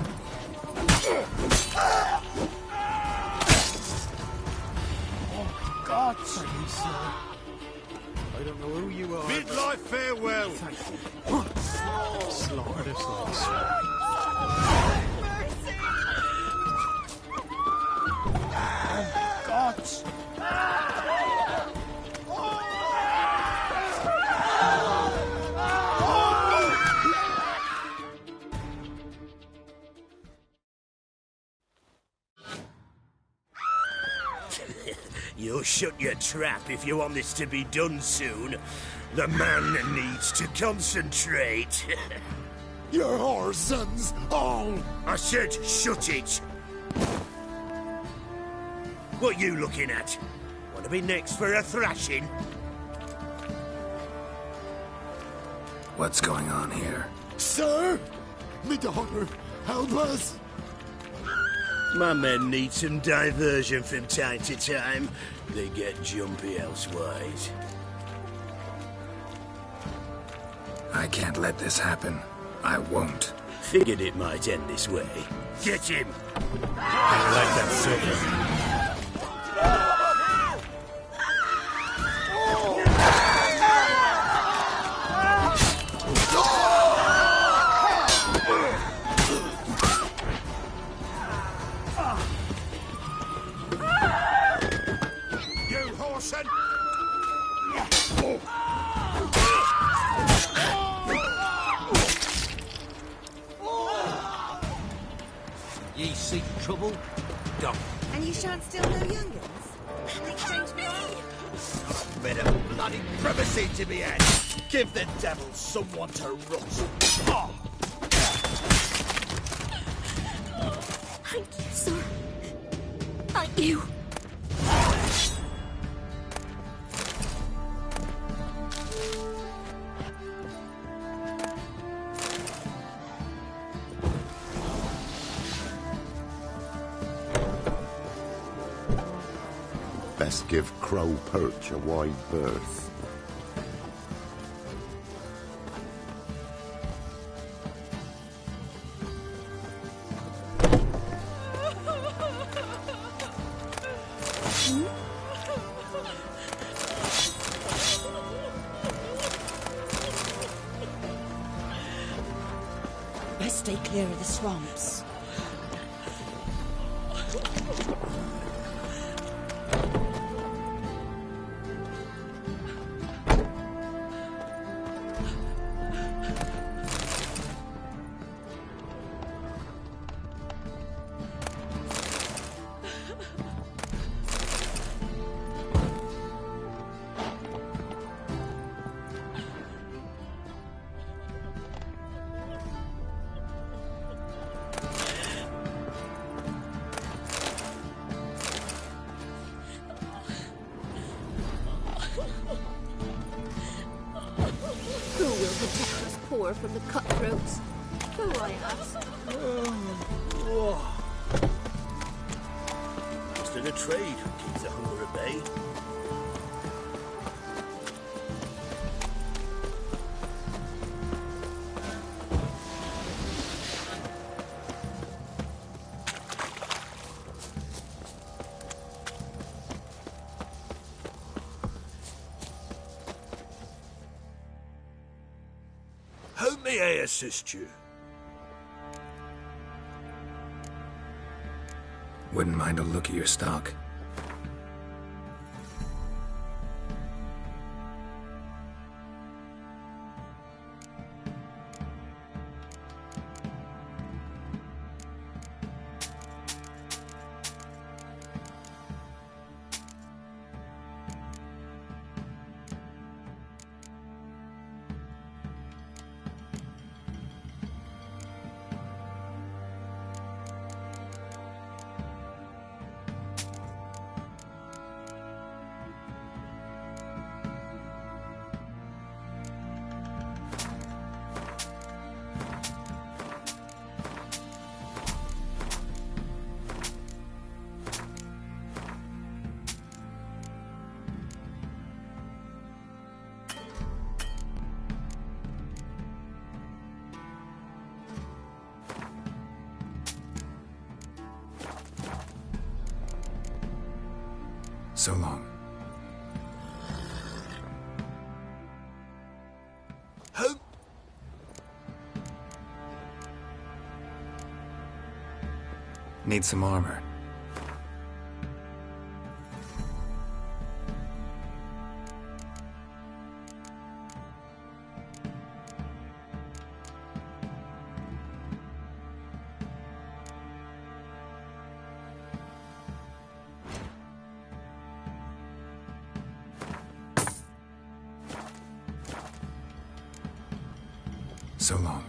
Oh, God, please, I don't know who you are. Midlife farewell! Slaughtered us like Oh, God! You'll shut your trap if you want this to be done soon. The man needs to concentrate. Your whoresons, all! I said shut it! What you looking at? Want to be next for a thrashing? What's going on here? Sir! Me daughter, help us! My men need some diversion from time to time. They get jumpy elsewise. I can't let this happen. I won't. Figured it might end this way. Get him! I like that circus. Ye seek trouble? Go. And you shan't steal no young'uns? In exchange for me? Bit of bloody privacy to be had. Give the devil someone to rot. Oh. Thank you, sir. Thank you. Best give Crow Perch a wide berth. Best stay clear of the swamps. Who will protect us poor from the cutthroats? Who, I ask? Just in a trade keeps the hunger at bay. How may I assist you? Wouldn't mind a look at your stock. So long. Who? Need some armor. so long.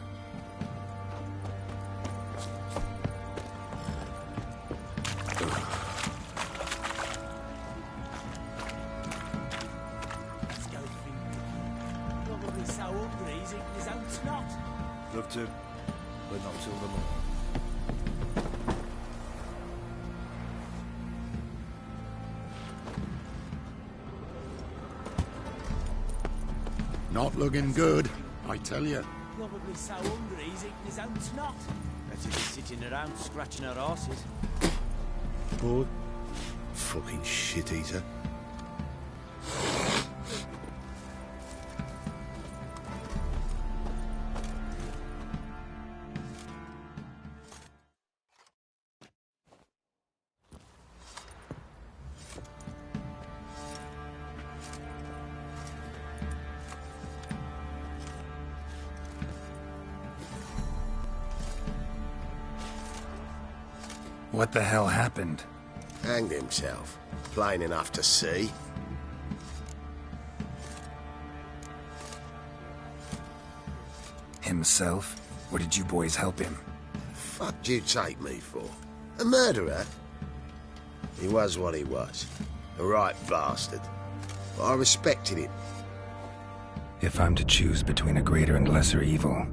Probably so hungry he's eating his own snot. Love to, but not till the morning. Not looking good, I tell you. Probably so hungry he's eating his own snot. Better be sitting around scratching our asses. Boy, fucking shit eater. What the hell happened? Hanged himself. Plain enough to see. Himself? Or did you boys help him? Fuck do you take me for? A murderer? He was what he was. A right bastard. But I respected him. If I'm to choose between a greater and lesser evil,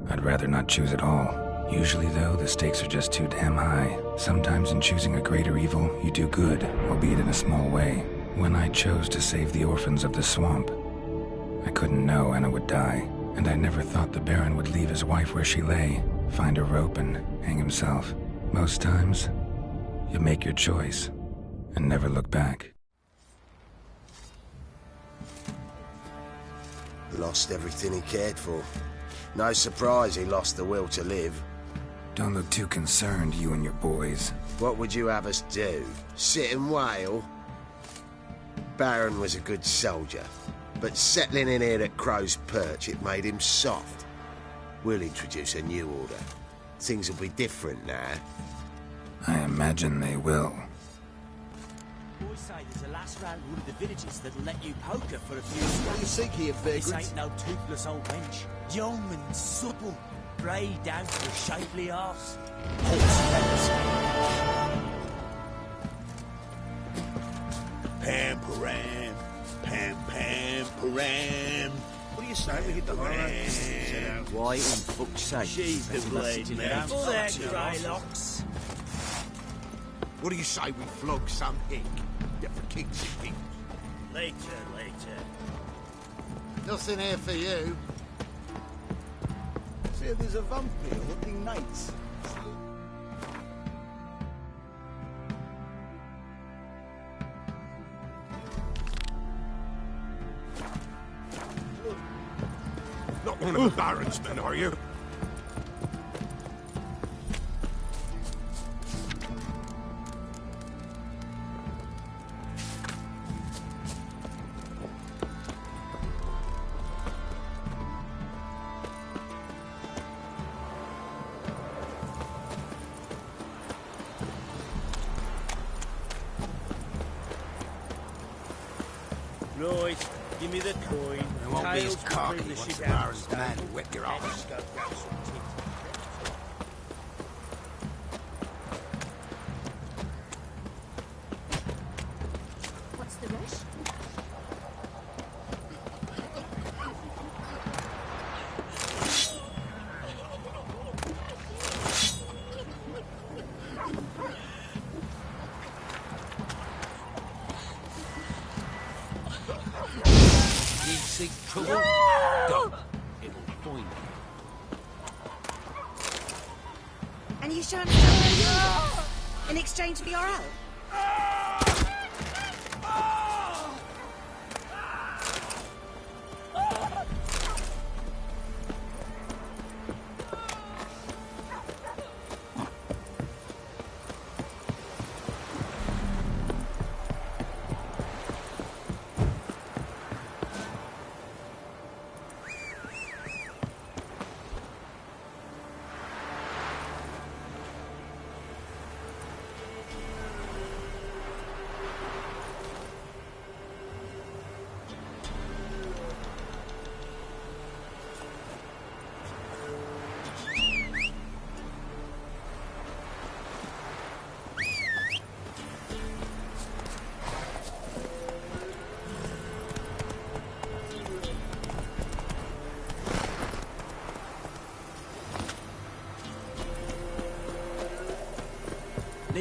I'd rather not choose at all. Usually, though, the stakes are just too damn high. Sometimes in choosing a greater evil, you do good, albeit in a small way. When I chose to save the orphans of the swamp, I couldn't know Anna would die, and I never thought the Baron would leave his wife where she lay, find a rope and hang himself. Most times, you make your choice and never look back. Lost everything he cared for. No surprise he lost the will to live. Don't look too concerned, you and your boys. What would you have us do? Sit and wail? Baron was a good soldier, but settling in here at Crow's Perch, it made him soft. We'll introduce a new order. Things will be different now. I imagine they will. Boys say there's a lass round one of the villages that'll let you poker for a few scraps. What do you seek here, This vagrant? ain't no toothless old wench. Young and supple. Grey down to a shapely arse. Pam param, pam pam param. What do you say we hit the horror? Why in fuck's sake? She's the blade, man. All their grey locks. What do you say we flog some hick? Yeah, for king's sake. Later, later. Nothing here for you. Say there's a vampire hunting knights. Not one of the Baron's men, are you? Right, give me the coin. It won't be as cocky once the Baron's man will wet your arse. What's the rush? Ye seek trouble? Don't. It'll find you. And you shan't stand in exchange for your help?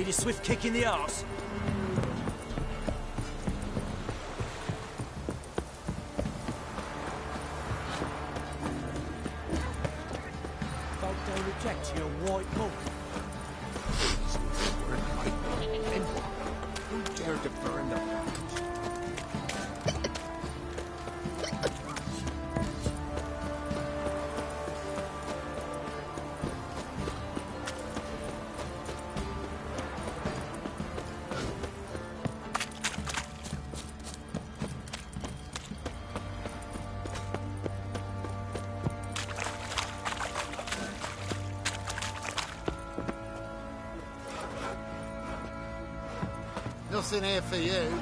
Need a swift kick in the arse? Folk don't reject your white mug. Who dared to burn the package? Nothing here for you.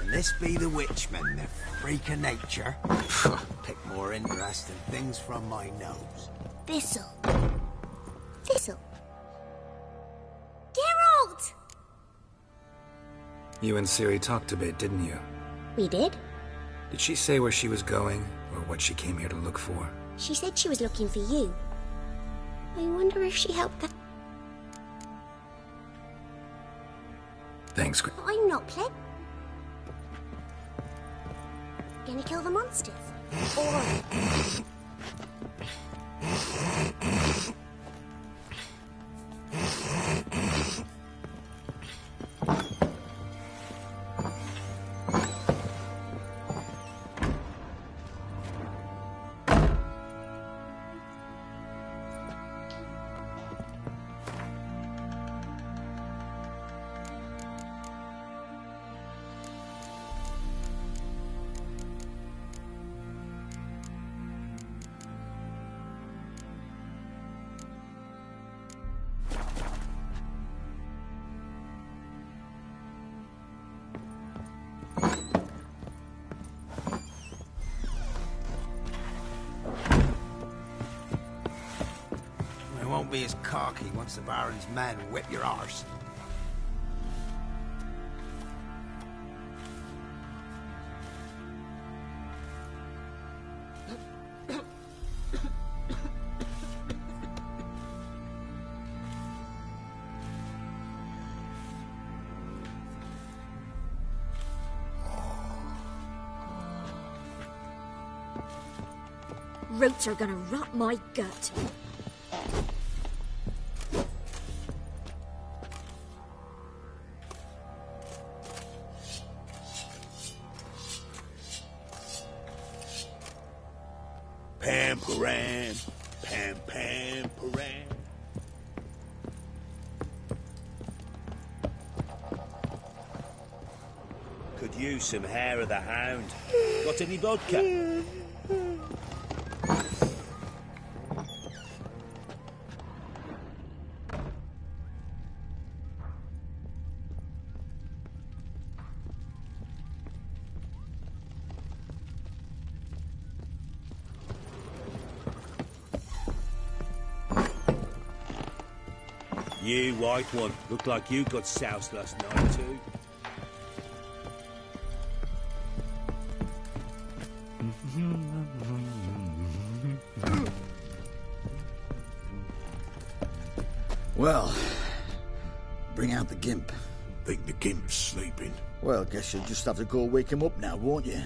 This be the witchman, the freak of nature. Pick more interest in things from my nose. Thistle. Thistle. Geralt! You and Ciri talked a bit, didn't you? We did. Did she say where she was going, or what she came here to look for? She said she was looking for you. I wonder if she helped that. Thanks, I'm not playing. Gonna kill the monsters? Or... Won't be as cocky once the Baron's men whip your arse. Roots are gonna rot my gut. Pam-paran, pam-pam-paran. Could use some hair of the hound. Got any vodka? You, white one. Look like you got soused last night, too. Well, bring out the gimp. Think the gimp's sleeping. Well, guess you'll just have to go wake him up now, won't you?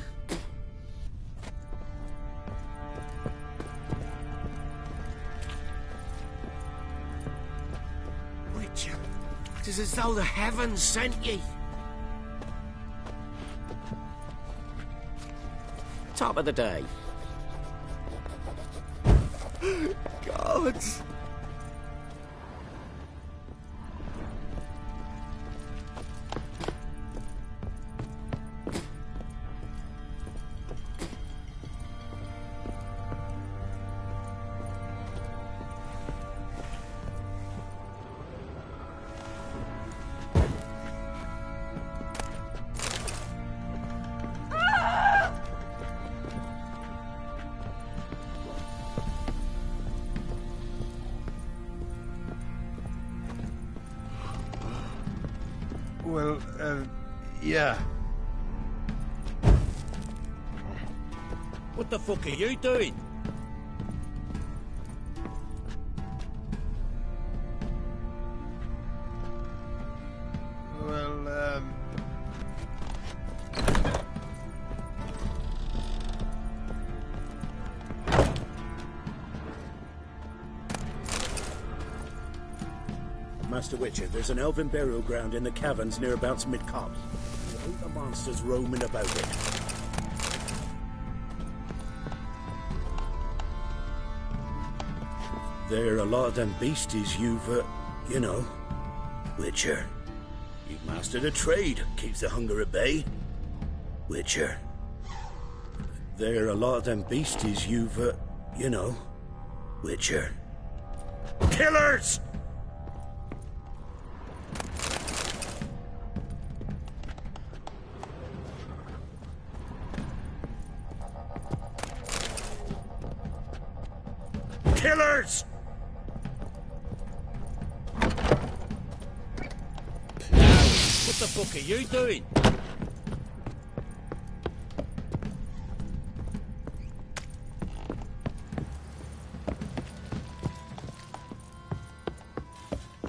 It is as though the heavens sent ye. Top of the day. Gods! Well, yeah. What the fuck are you doing? Well, Master Witcher, there's an elven burial ground in the caverns nearabouts mid-copse. I hope the monster's roaming about it. There are a lot of them beasties you've, you know, Witcher. You've mastered a trade, keeps the hunger at bay. Witcher. There are a lot of them beasties you've, you know, Witcher. Killers! Killers! What the fuck are you doing?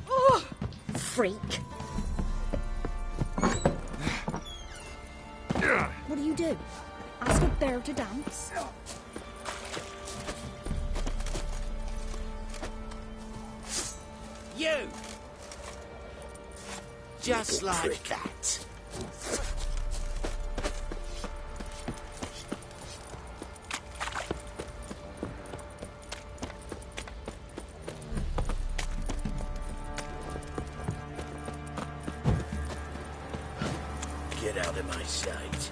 Oh, freak. What do you do? Ask a bear to dance? You! Just like that. Get out of my sight.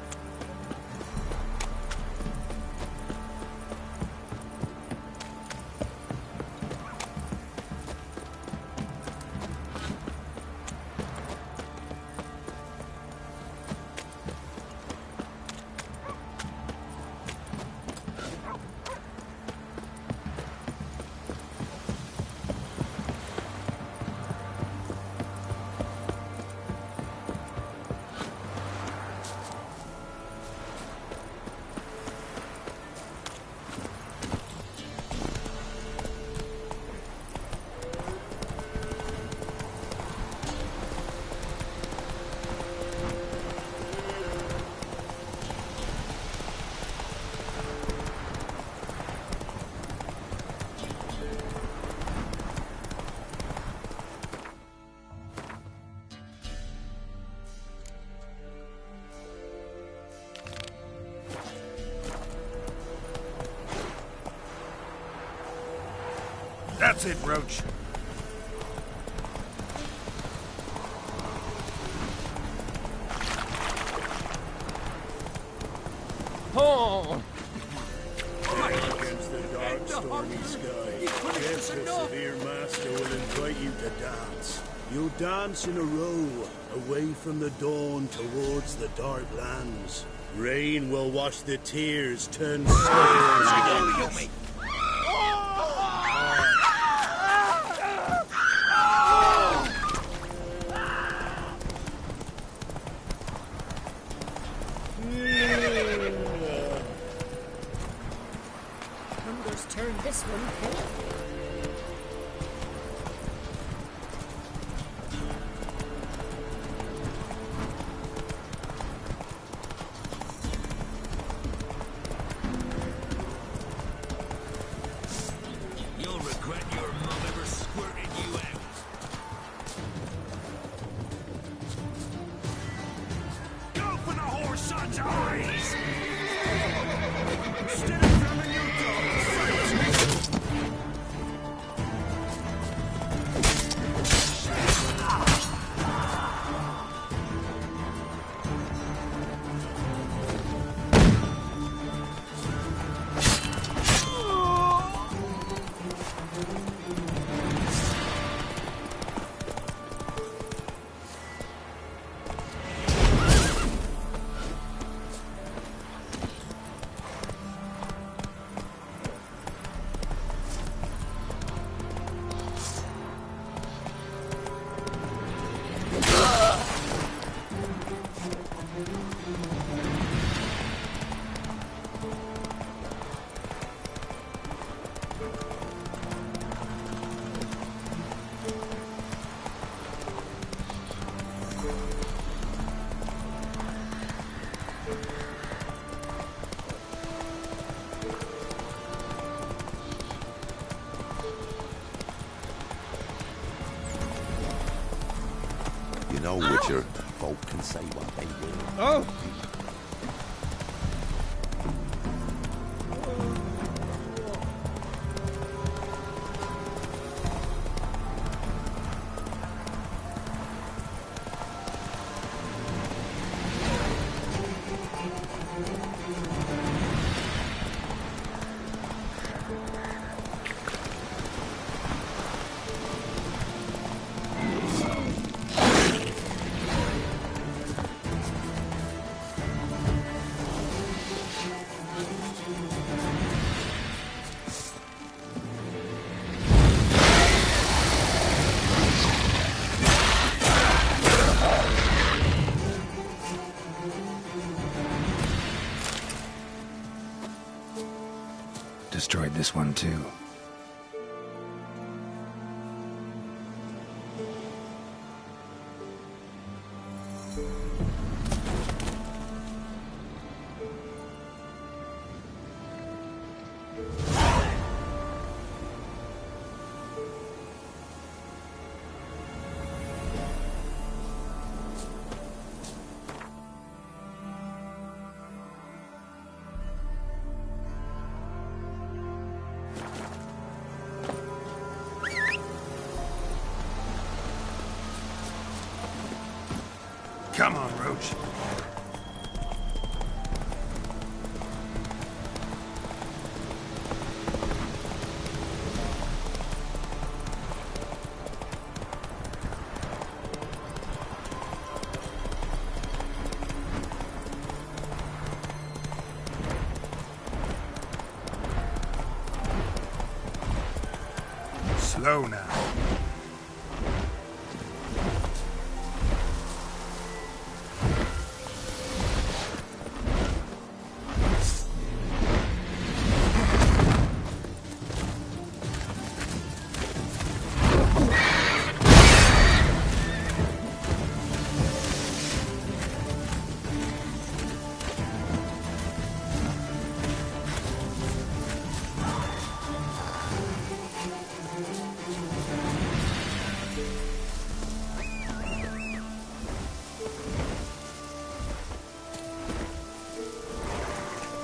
that's it, Roach. Oh! Against the dark, stormy sky, yes, the severe master will invite you to dance. You'll dance in a row, away from the dawn towards the dark lands. Rain will wash the tears, turn stone. Hunger's turned this one pale. You'll regret your mom ever squirted you out. Go for the horse son's eyes! know, Witcher. Folk can say what they will. Oh! Destroyed this one too. Come on, Roach. Slow now.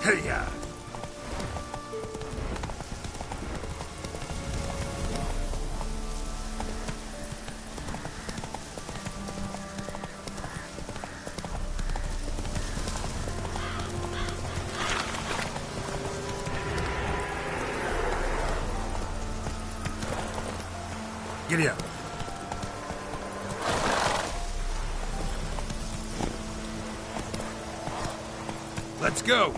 Hey-ya! Giddy up. Let's go!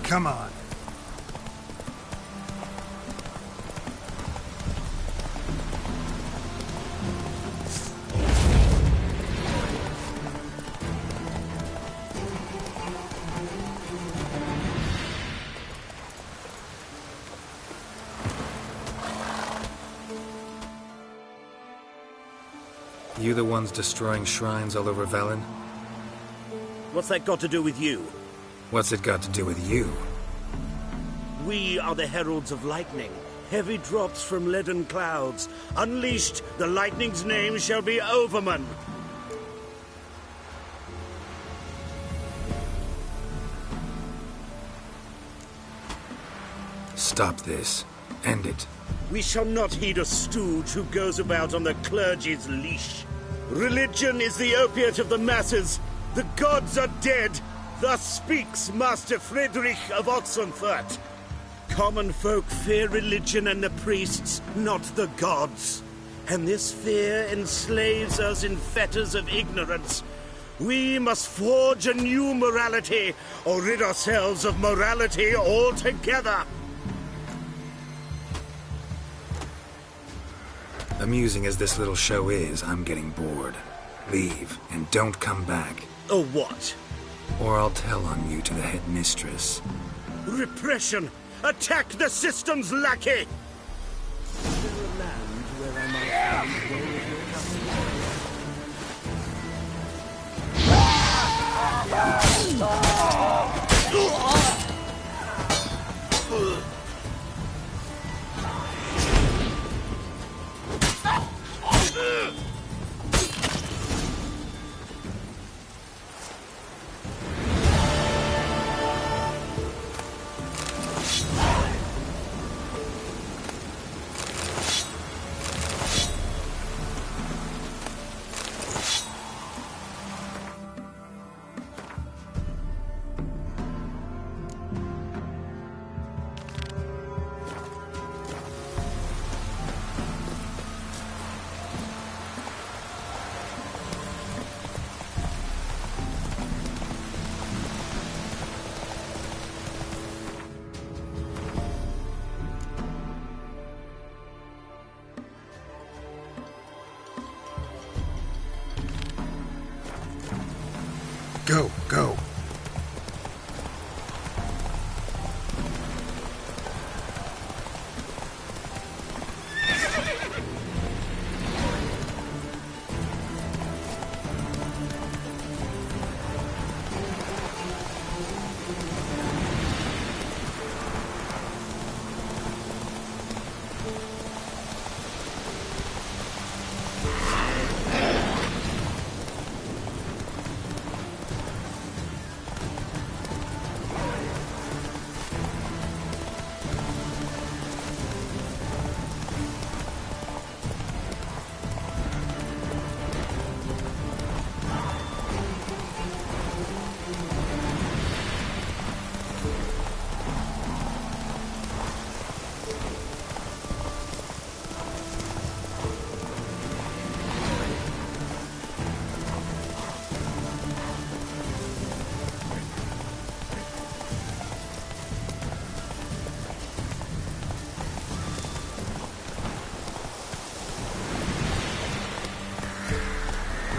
Come on. You the ones destroying shrines all over Velen? What's that got to do with you? What's it got to do with you? We are the heralds of lightning. Heavy drops from leaden clouds. Unleashed, the lightning's name shall be Overman. Stop this. End it. We shall not heed a stooge who goes about on the clergy's leash. Religion is the opiate of the masses. The gods are dead. Thus speaks Master Friedrich of Oxenfurt. Common folk fear religion and the priests, not the gods. And this fear enslaves us in fetters of ignorance. We must forge a new morality, or rid ourselves of morality altogether. Amusing as this little show is, I'm getting bored. Leave, and don't come back. Oh, what? Or I'll tell on you to the headmistress. Repression! Attack the system's lackey! Is there a land where I might find more of your Go, go.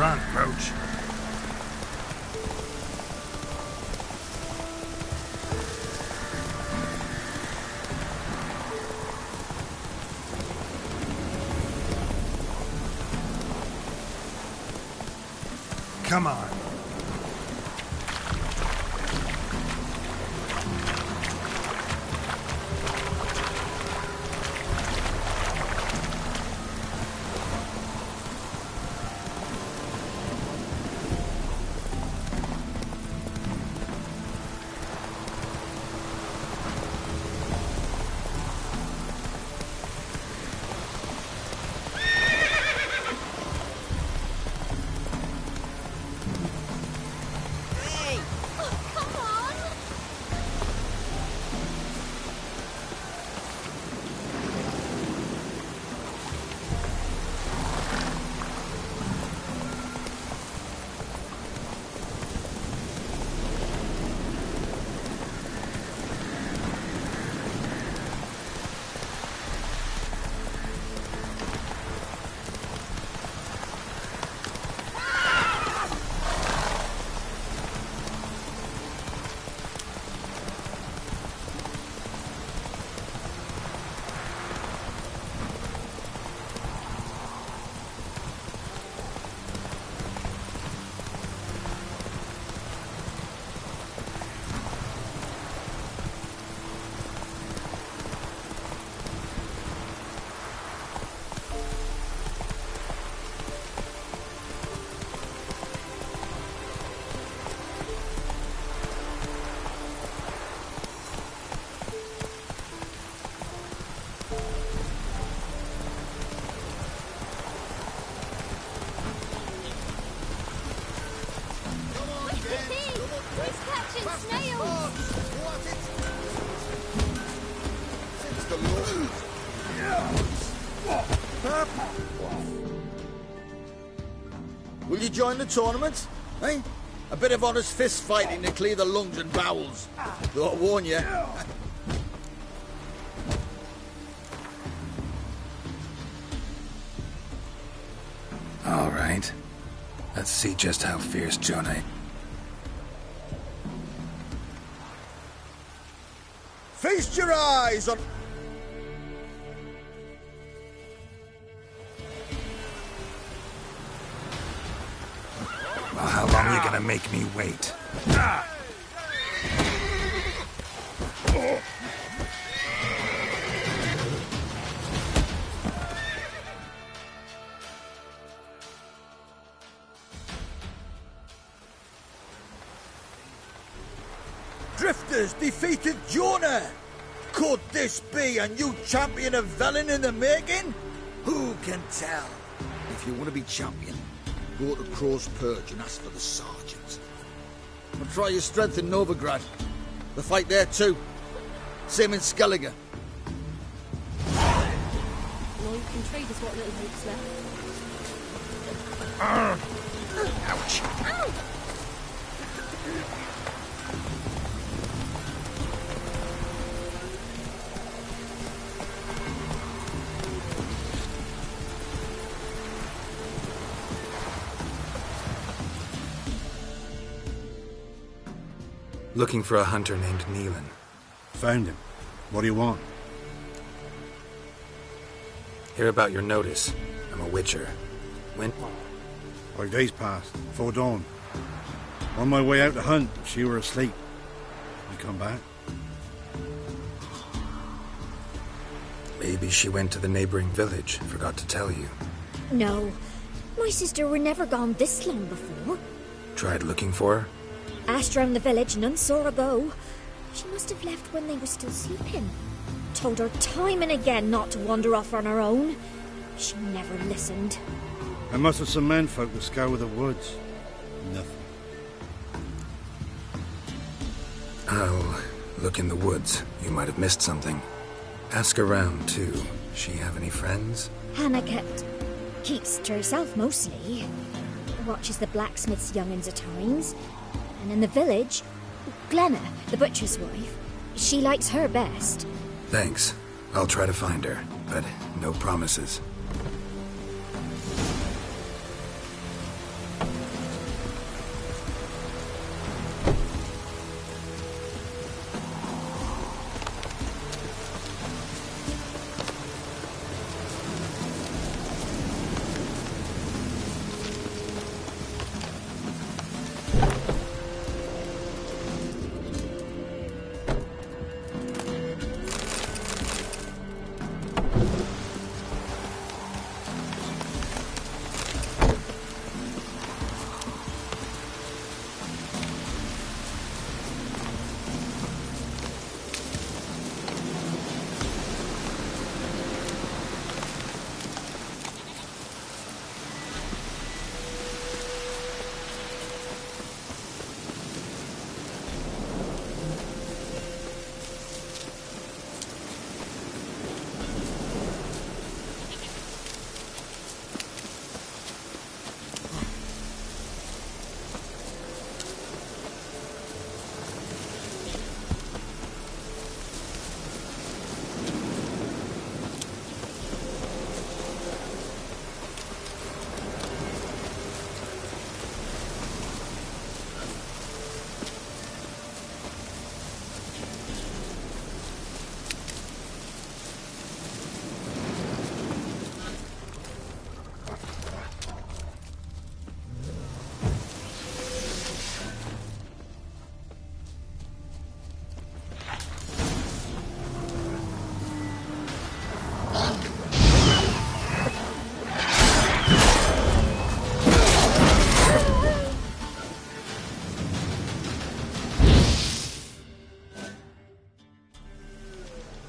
Run, Roach. Come on. Will you join the tournament? Eh? A bit of honest fist fighting to clear the lungs and bowels. Though I warn you. All right. Let's see just how fierce Jonah. Feast your eyes on... Well, how long are you gonna make me wait? Drifters defeated Jonah! Could this be a new champion of Velen in the making? Who can tell? If you want to be champion, go to Crow's Purge and ask for the sergeant. Or try your strength in Novigrad. The fight there too. Same in Skellige. Well, you can trade us what little hope's left. Ouch. Ow! Looking for a hunter named Neelan. Found him. What do you want? Hear about your notice. I'm a witcher. When? 5 days passed, before dawn. On my way out to hunt, she were asleep. You come back? Maybe she went to the neighboring village. Forgot to tell you. No. My sister were never gone this long before. Tried looking for her? Asked round the village, none saw her go. She must have left when they were still sleeping. Told her time and again not to wander off on her own. She never listened. I must have some menfolk to scour the woods. Nothing. I'll look in the woods. You might have missed something. Ask around, too. She have any friends? Hannah keeps to herself mostly. Watches the blacksmith's young'uns at times. And in the village, Glenna, the butcher's wife, she likes her best. Thanks. I'll try to find her, but no promises.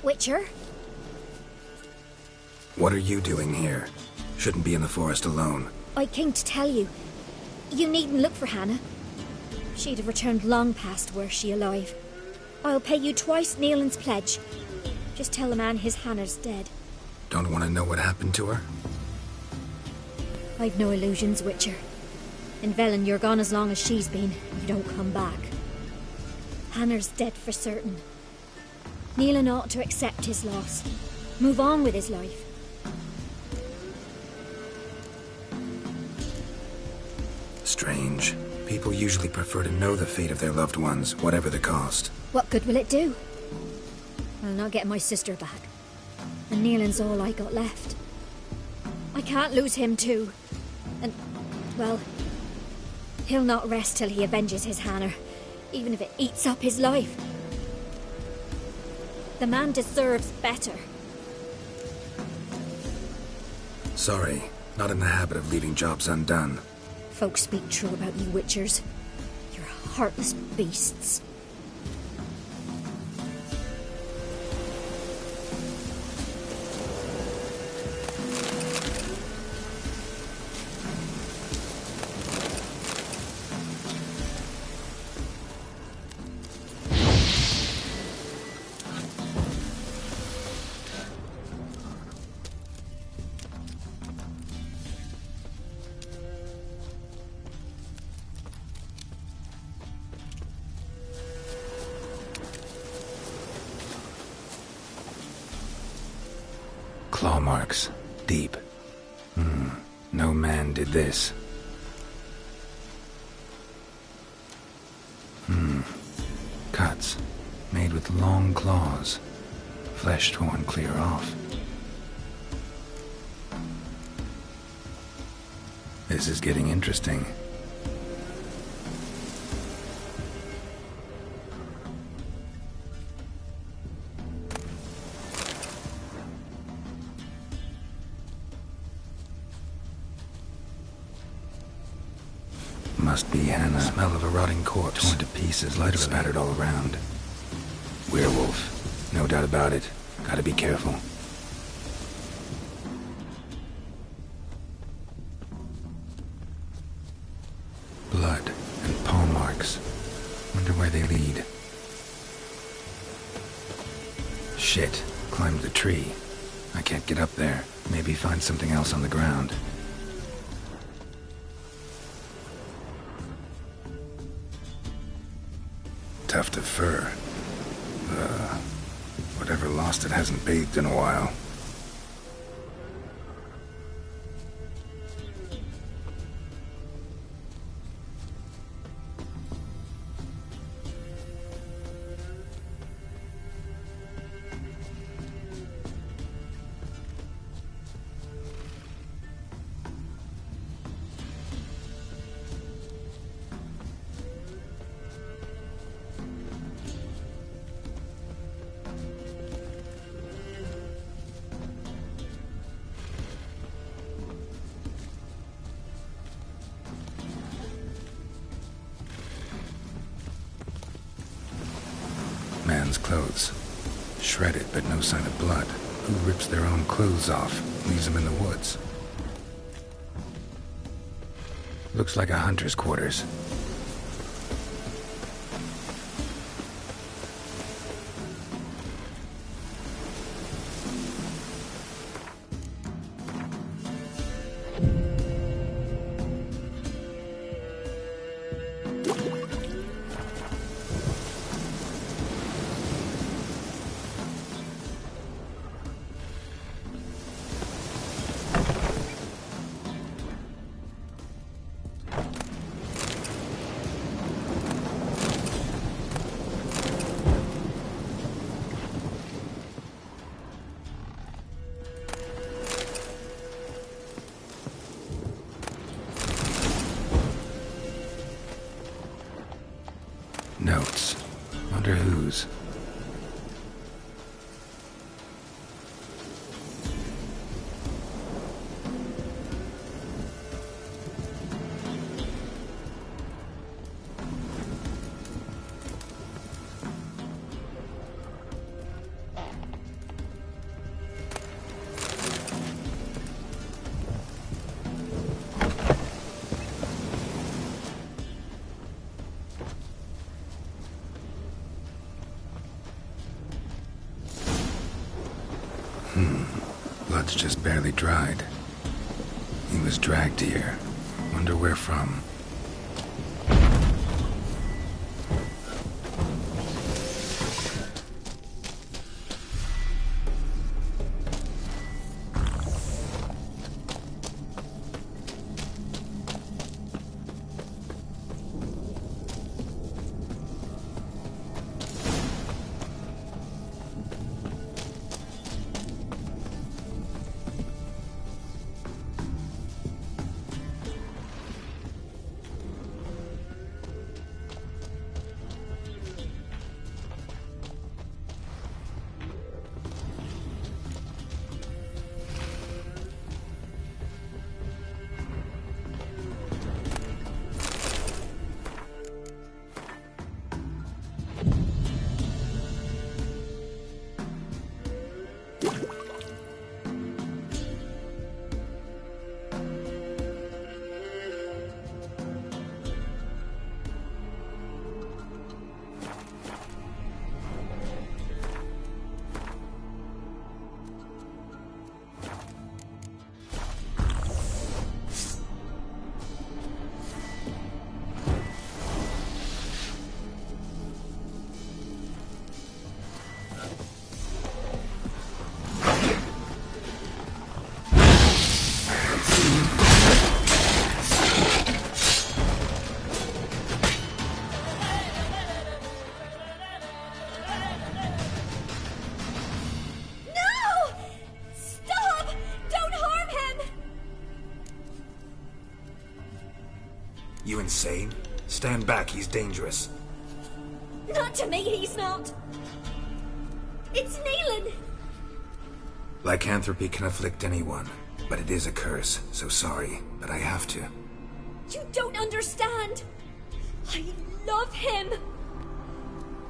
Witcher? What are you doing here? Shouldn't be in the forest alone. I came to tell you. You needn't look for Hannah. She'd have returned long past were she alive. I'll pay you twice Neelan's pledge. Just tell the man his Hannah's dead. Don't want to know what happened to her? I've no illusions, Witcher. In Velen, you're gone as long as she's been. You don't come back. Hannah's dead for certain. Nealon ought to accept his loss. Move on with his life. Strange. People usually prefer to know the fate of their loved ones, whatever the cost. What good will it do? I'll not get my sister back. And Nealon's all I got left. I can't lose him too. And, well, he'll not rest till he avenges his Hannah, even if it eats up his life. The man deserves better. Sorry, not in the habit of leaving jobs undone. Folks speak true about you Witchers. You're heartless beasts. Claw marks. Deep. No man did this. Cuts. Made with long claws. Flesh torn clear off. This is getting interesting. Must be Hannah. Smell of a rotting corpse. Torn to pieces, lighter spattered all around. Werewolf. No doubt about it. Gotta be careful. Blood and paw marks. Wonder where they lead. Shit. Climbed the tree. I can't get up there. Maybe find something else on the ground. Tuft of fur. Whatever lost it hasn't bathed in a while. Man's clothes. Shredded, but no sign of blood. Who rips their own clothes off, leaves them in the woods? Looks like a hunter's quarters. Notes. Wonder whose. blood's just barely dried. He was dragged here. Wonder where from. You insane? Stand back, he's dangerous. Not to me, he's not. It's Neelan. Lycanthropy can afflict anyone, but it is a curse, so sorry, but I have to. You don't understand. I love him.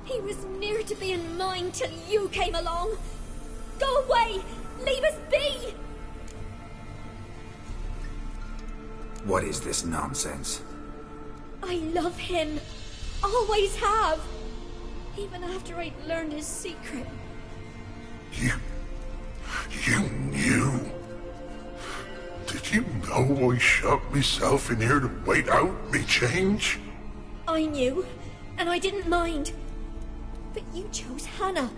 He was near to being mine till you came along. Go away! Leave us be! What is this nonsense? I love him. Always have. Even after I'd learned his secret. You knew? Did you know I shut myself in here to wait out me change? I knew, and I didn't mind. But you chose Hannah.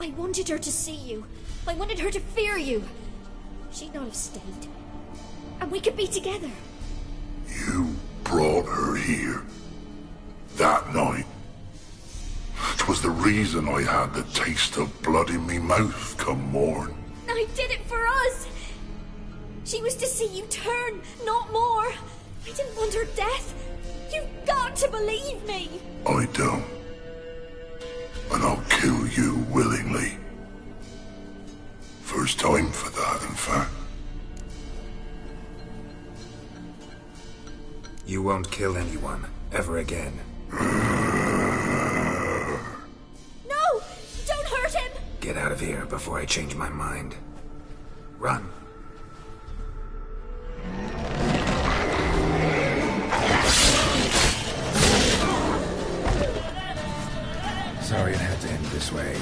I wanted her to see you. I wanted her to fear you. She'd not have stayed. And we could be together. You brought her here. That night. 'Twas the reason I had the taste of blood in me mouth come morn. I did it for us. She was to see you turn, not more. I didn't want her death. You've got to believe me. I don't. And I'll kill you willingly. First time for that, in fact. You won't kill anyone, ever again. No! Don't hurt him! Get out of here before I change my mind. Run. Sorry it had to end this way.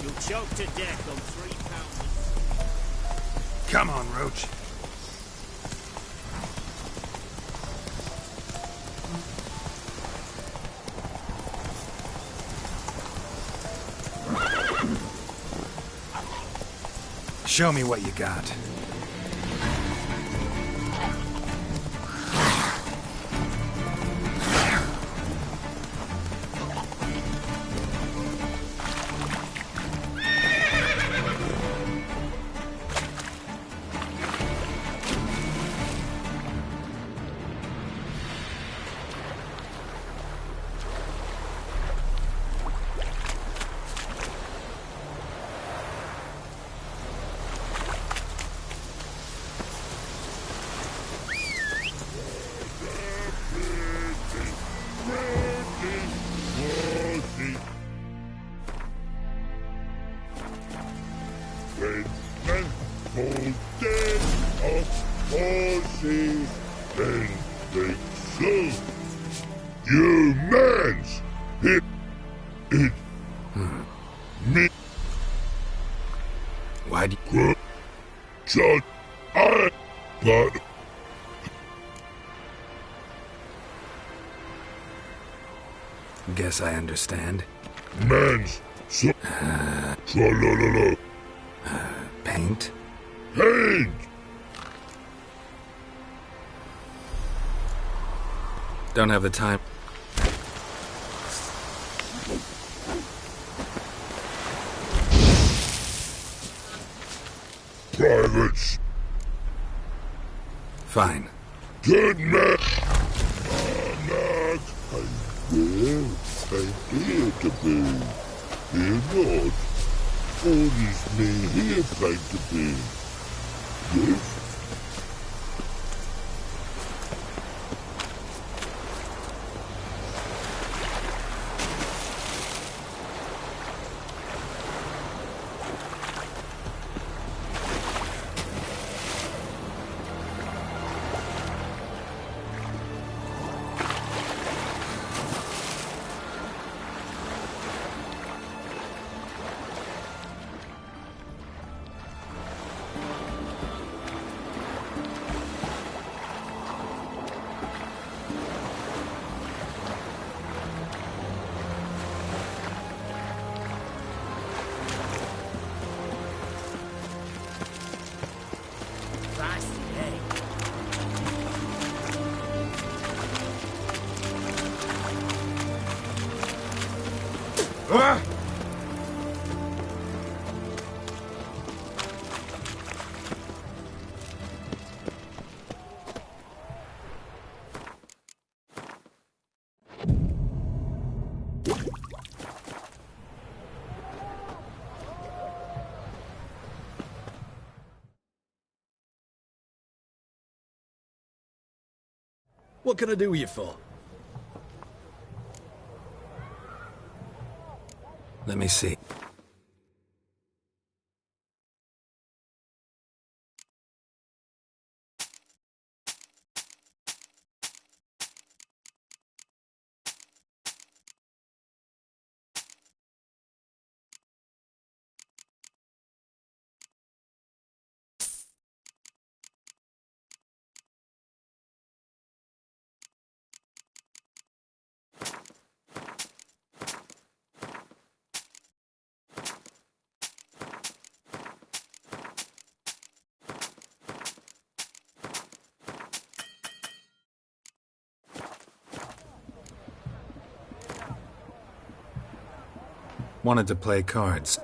You'll choke to death on 3 pounds. Come on, Roach. Show me what you got. You mans! It me. Why do you... Just I got... Guess I understand. Mans, so... Tra-la-la-la. Paint? Paint! Don't have the time. Privates. Fine. Good man. Anak, I will. I'm here to be. Fear not. All is me here like to be. Yes? What can I do with you for? Let me see. Wanted to play cards.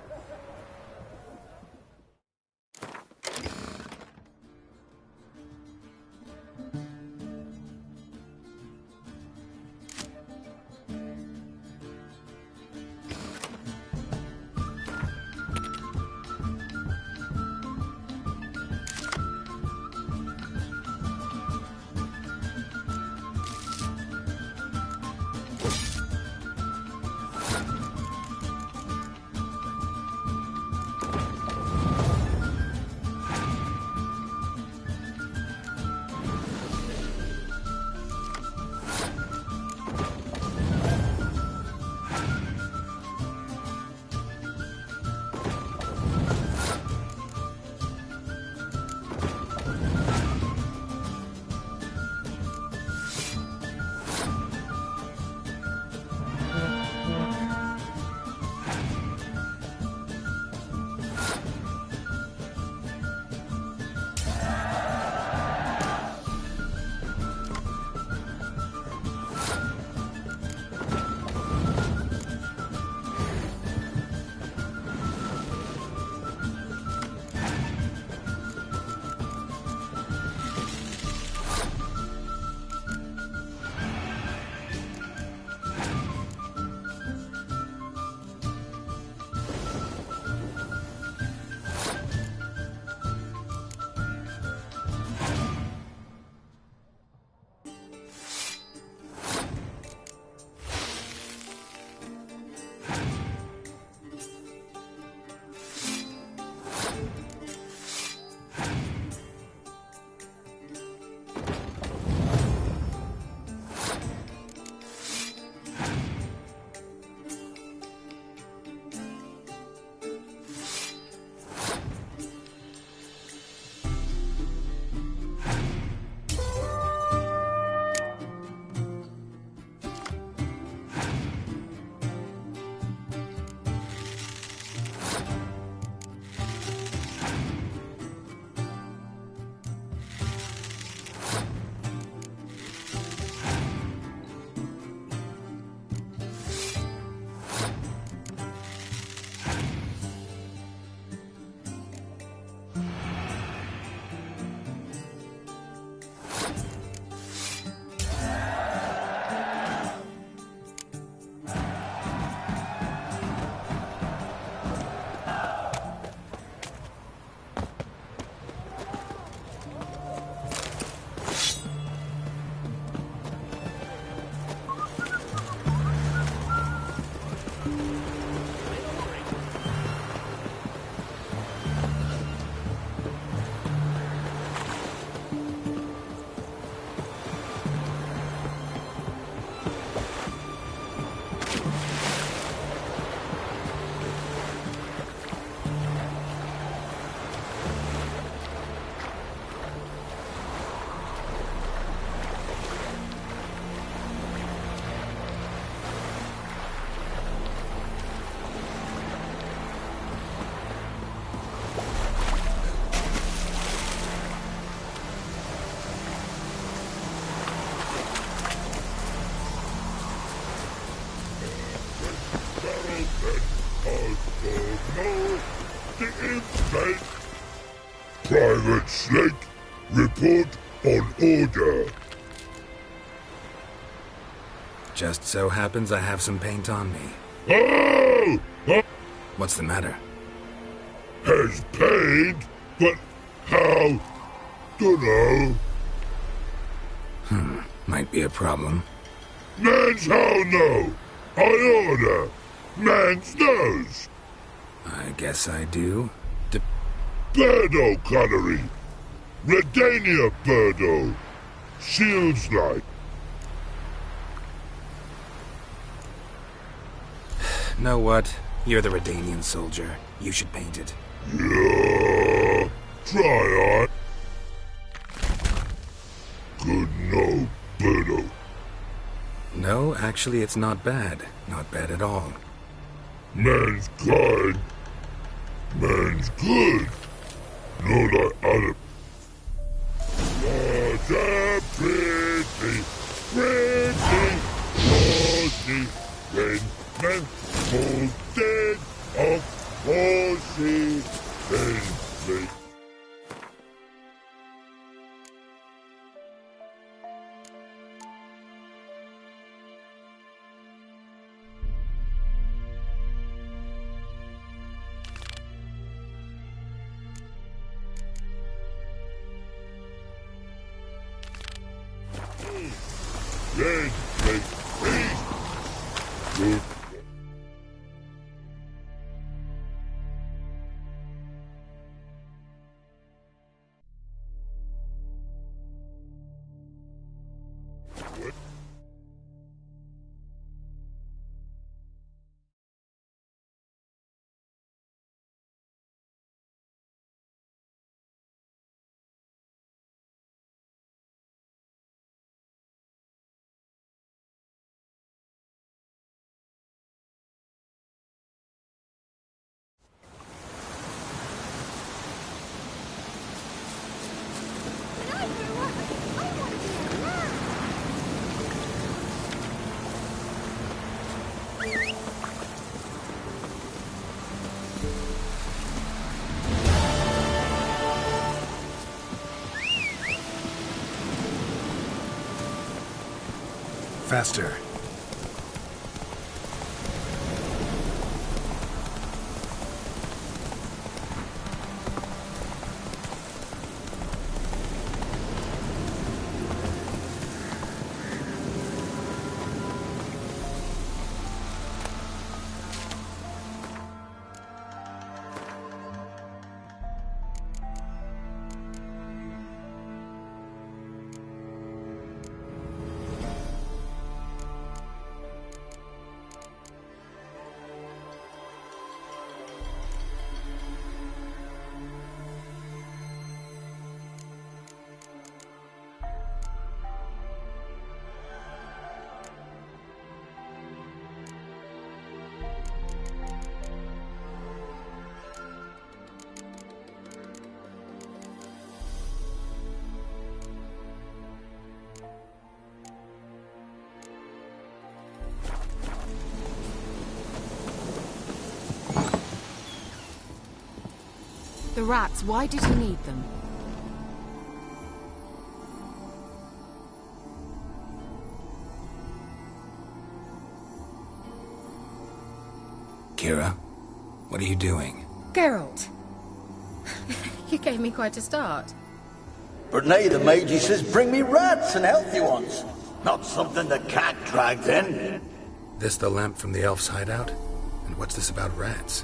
the imp, Private Snake, report on order. Just so happens I have some paint on me. Oh! What's the matter? Has paint, but how? Dunno. Might be a problem. Man's how no. I order. Man's knows. I guess I do. Birdo Connery. Redania Birdo. Shields like. Know what? You're the Redanian soldier. You should paint it. Yeah. Try on. Good no, Birdo. No, actually it's not bad. Not bad at all. Man's kind. Man's good. No like other. What a pretty, rosy, when man falls dead of horsey, then Then make peace. Good. Faster. The rats, why did he need them? Kira, what are you doing? Geralt. You gave me quite a start. But now the Magi says bring me rats and healthy ones. Not something the cat dragged in. This the lamp from the elf's hideout? And what's this about rats?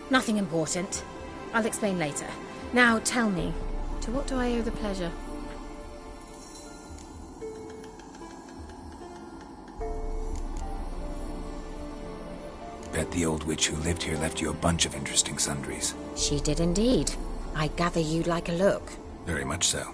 Nothing important. I'll explain later. Now tell me, to what do I owe the pleasure? Bet the old witch who lived here left you a bunch of interesting sundries. She did indeed. I gather you'd like a look. Very much so.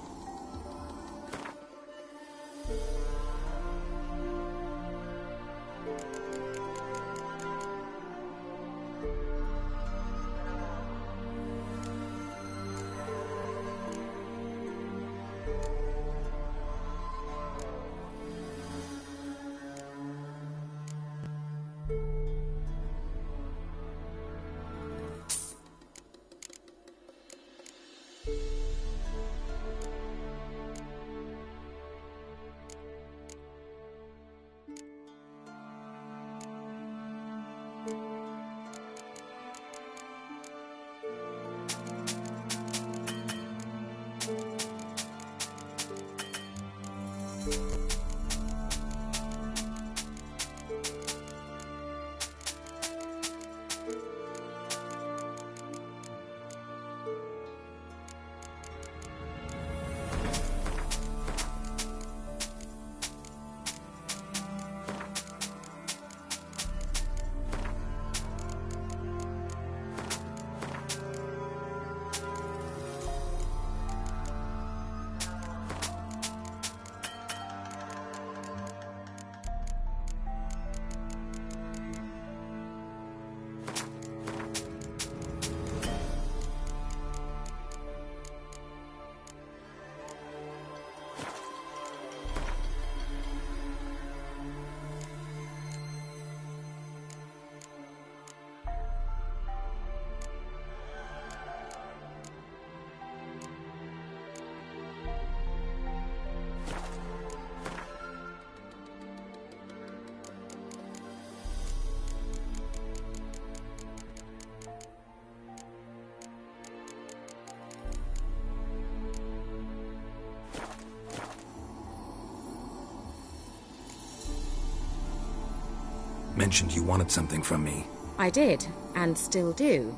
mentioned you wanted something from me. I did, and still do.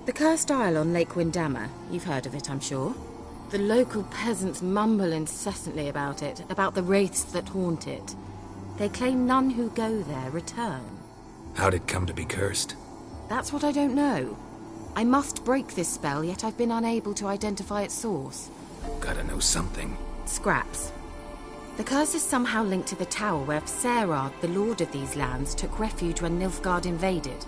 The Cursed Isle on Lake Windammer. You've heard of it, I'm sure. The local peasants mumble incessantly about it, about the wraiths that haunt it. They claim none who go there return. How'd it come to be cursed? That's what I don't know. I must break this spell, yet I've been unable to identify its source. Gotta know something. Scraps. The curse is somehow linked to the tower where Serard, the lord of these lands, took refuge when Nilfgaard invaded.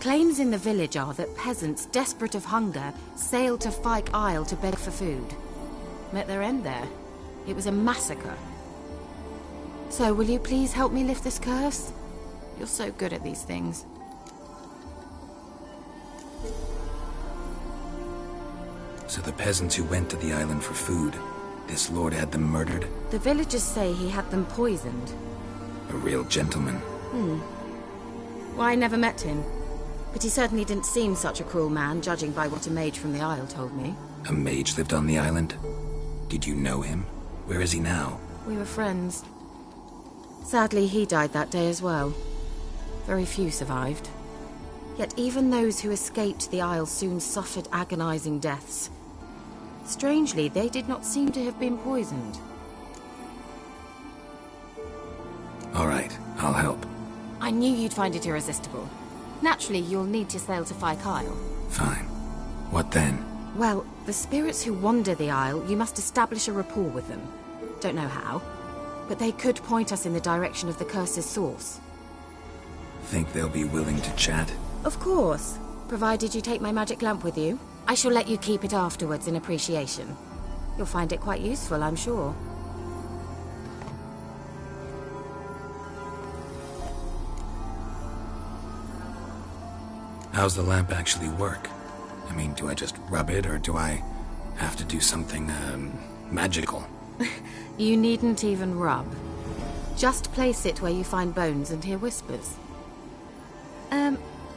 Claims in the village are that peasants, desperate of hunger, sailed to Fyke Isle to beg for food. Met their end there. It was a massacre. So, will you please help me lift this curse? You're so good at these things. So the peasants who went to the island for food, this lord had them murdered? The villagers say he had them poisoned. A real gentleman. Well, I never met him. But he certainly didn't seem such a cruel man, judging by what a mage from the Isle told me. A mage lived on the island? Did you know him? Where is he now? We were friends. Sadly, he died that day as well. Very few survived. Yet even those who escaped the Isle soon suffered agonizing deaths. Strangely, they did not seem to have been poisoned. All right, I'll help. I knew you'd find it irresistible. Naturally, you'll need to sail to Fyke Isle. Fine. What then? Well, the spirits who wander the Isle, you must establish a rapport with them. Don't know how, but they could point us in the direction of the curse's source. Think they'll be willing to chat? Of course, provided you take my magic lamp with you. I shall let you keep it afterwards in appreciation. You'll find it quite useful, I'm sure. How's the lamp actually work? I mean, do I just rub it, or do I have to do something, magical? You needn't even rub. Just place it where you find bones and hear whispers.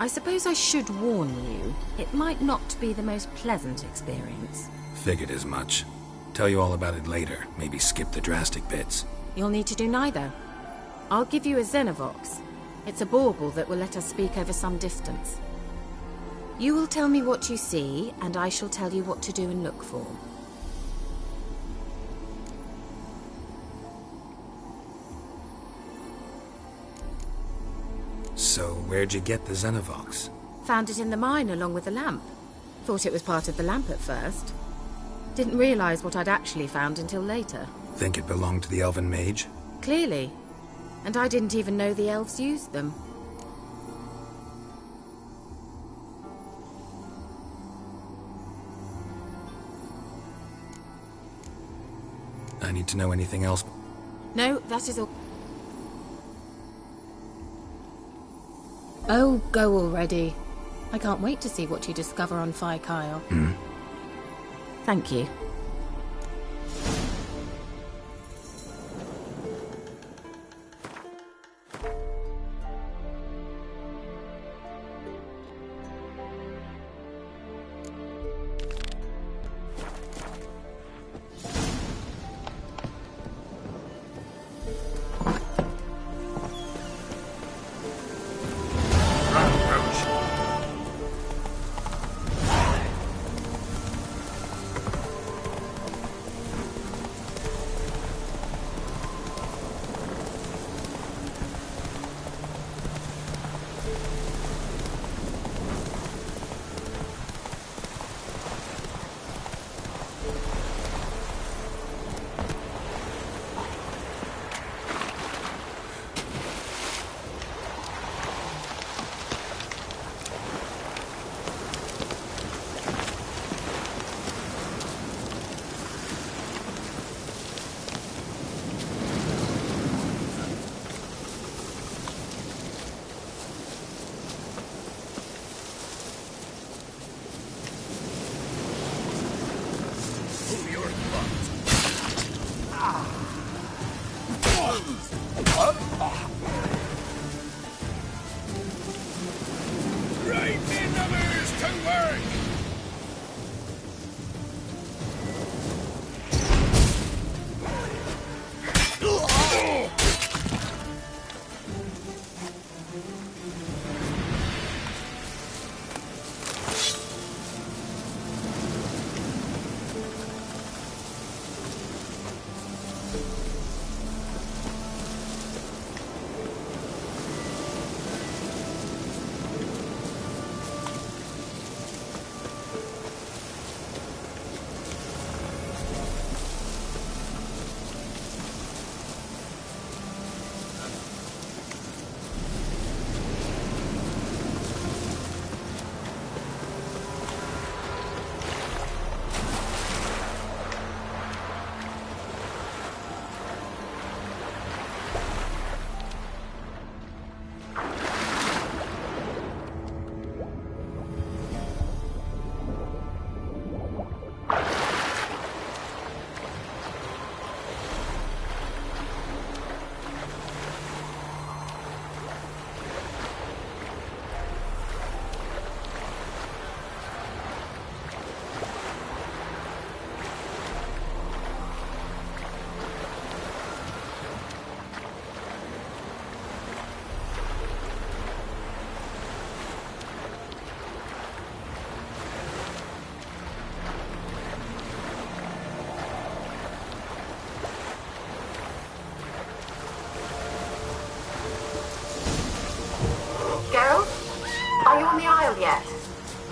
I suppose I should warn you, it might not be the most pleasant experience. Figured as much. Tell you all about it later, maybe skip the drastic bits. You'll need to do neither. I'll give you a Xenovox. It's a bauble that will let us speak over some distance. You will tell me what you see, and I shall tell you what to do and look for. So, where'd you get the Xenovox? Found it in the mine along with the lamp. Thought it was part of the lamp at first. Didn't realize what I'd actually found until later. Think it belonged to the elven mage? Clearly. And I didn't even know the elves used them. I need to know anything else? No, that is all. Oh, go already. I can't wait to see what you discover on Fyke Isle. Thank you.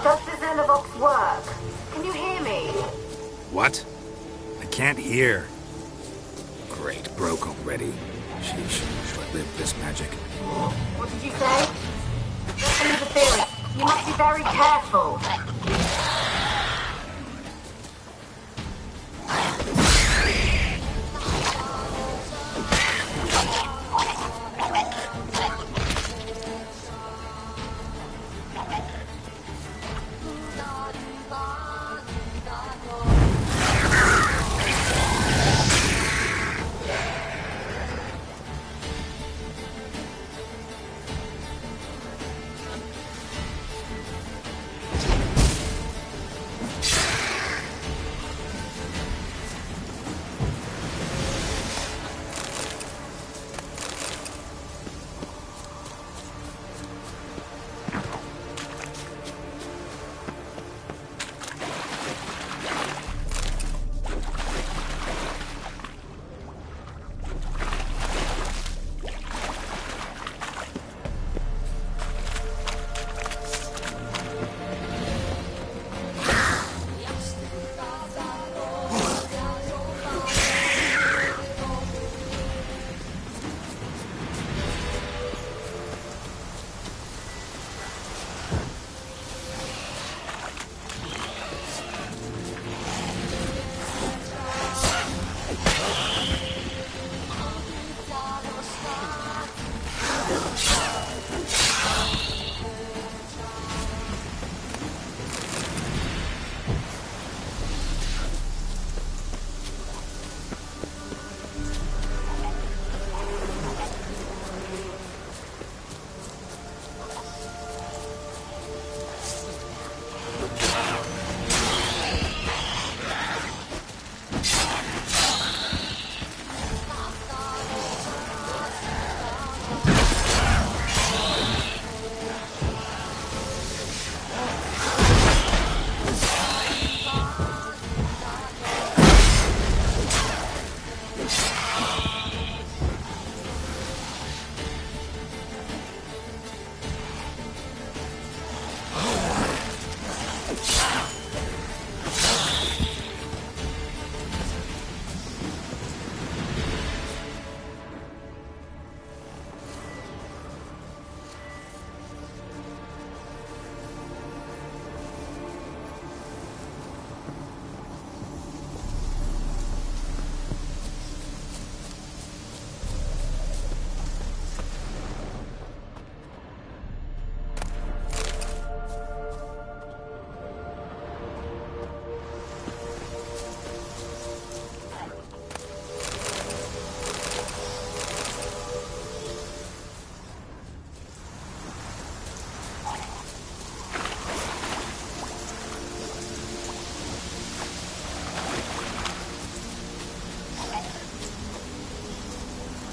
Does the Xenovox work? Can you hear me? What? I can't hear. Great, broke already. Sheesh, short-lived this magic. What did you say? This interference. You must be very careful.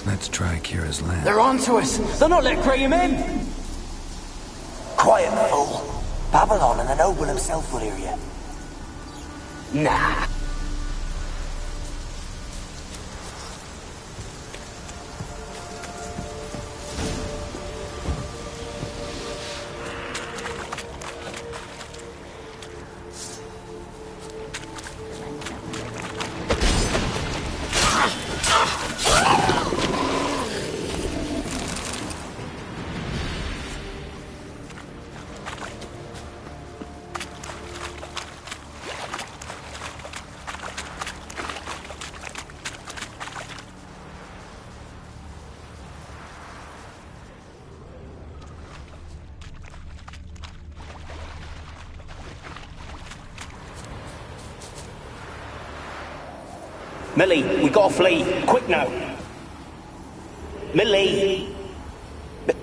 Let's try Kira's land. They're onto us! They're not letting Graham in! Quiet, fool. Babylon and the noble himself will hear you. Nah. Millie, we gotta flee. Quick now. Millie!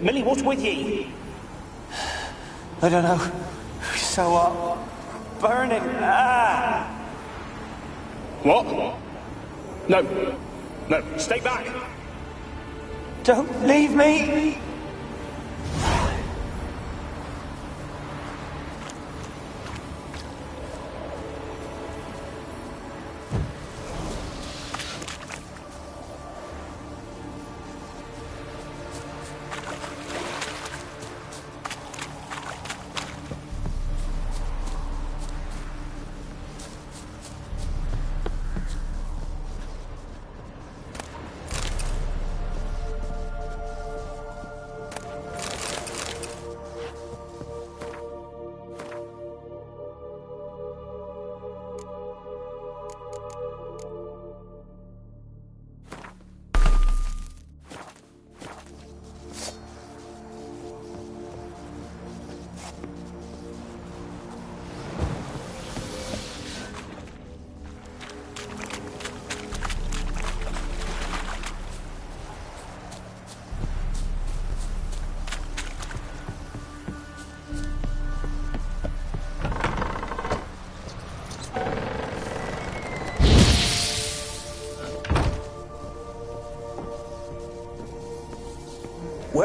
Millie, what's with ye? I don't know. So what? Burning. Ah! What? No. No, stay back. Don't leave me!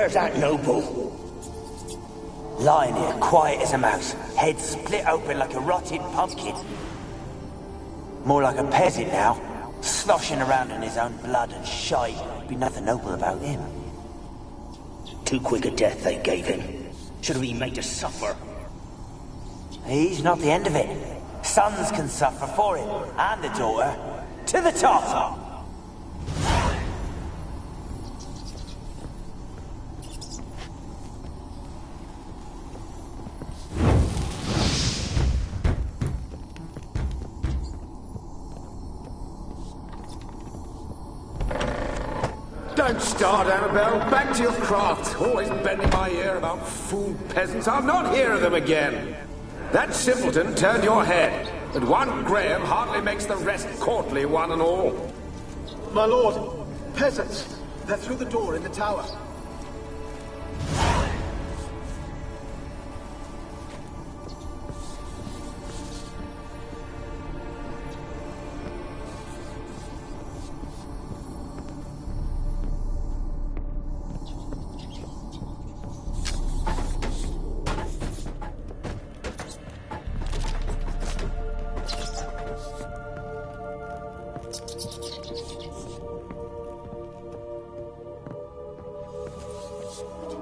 Where's that noble? Lying here, quiet as a mouse, head split open like a rotted pumpkin. More like a peasant now, sloshing around in his own blood and shite. Be nothing noble about him. Too quick a death they gave him. Should have been made to suffer. He's not the end of it. Sons can suffer for it, and the daughter. To the top! Don't start, Annabelle. Back to your craft. Always bending my ear about fool peasants. I'll not hear of them again. That simpleton turned your head, but one Graham hardly makes the rest courtly, one and all. My lord, peasants. They're through the door in the tower.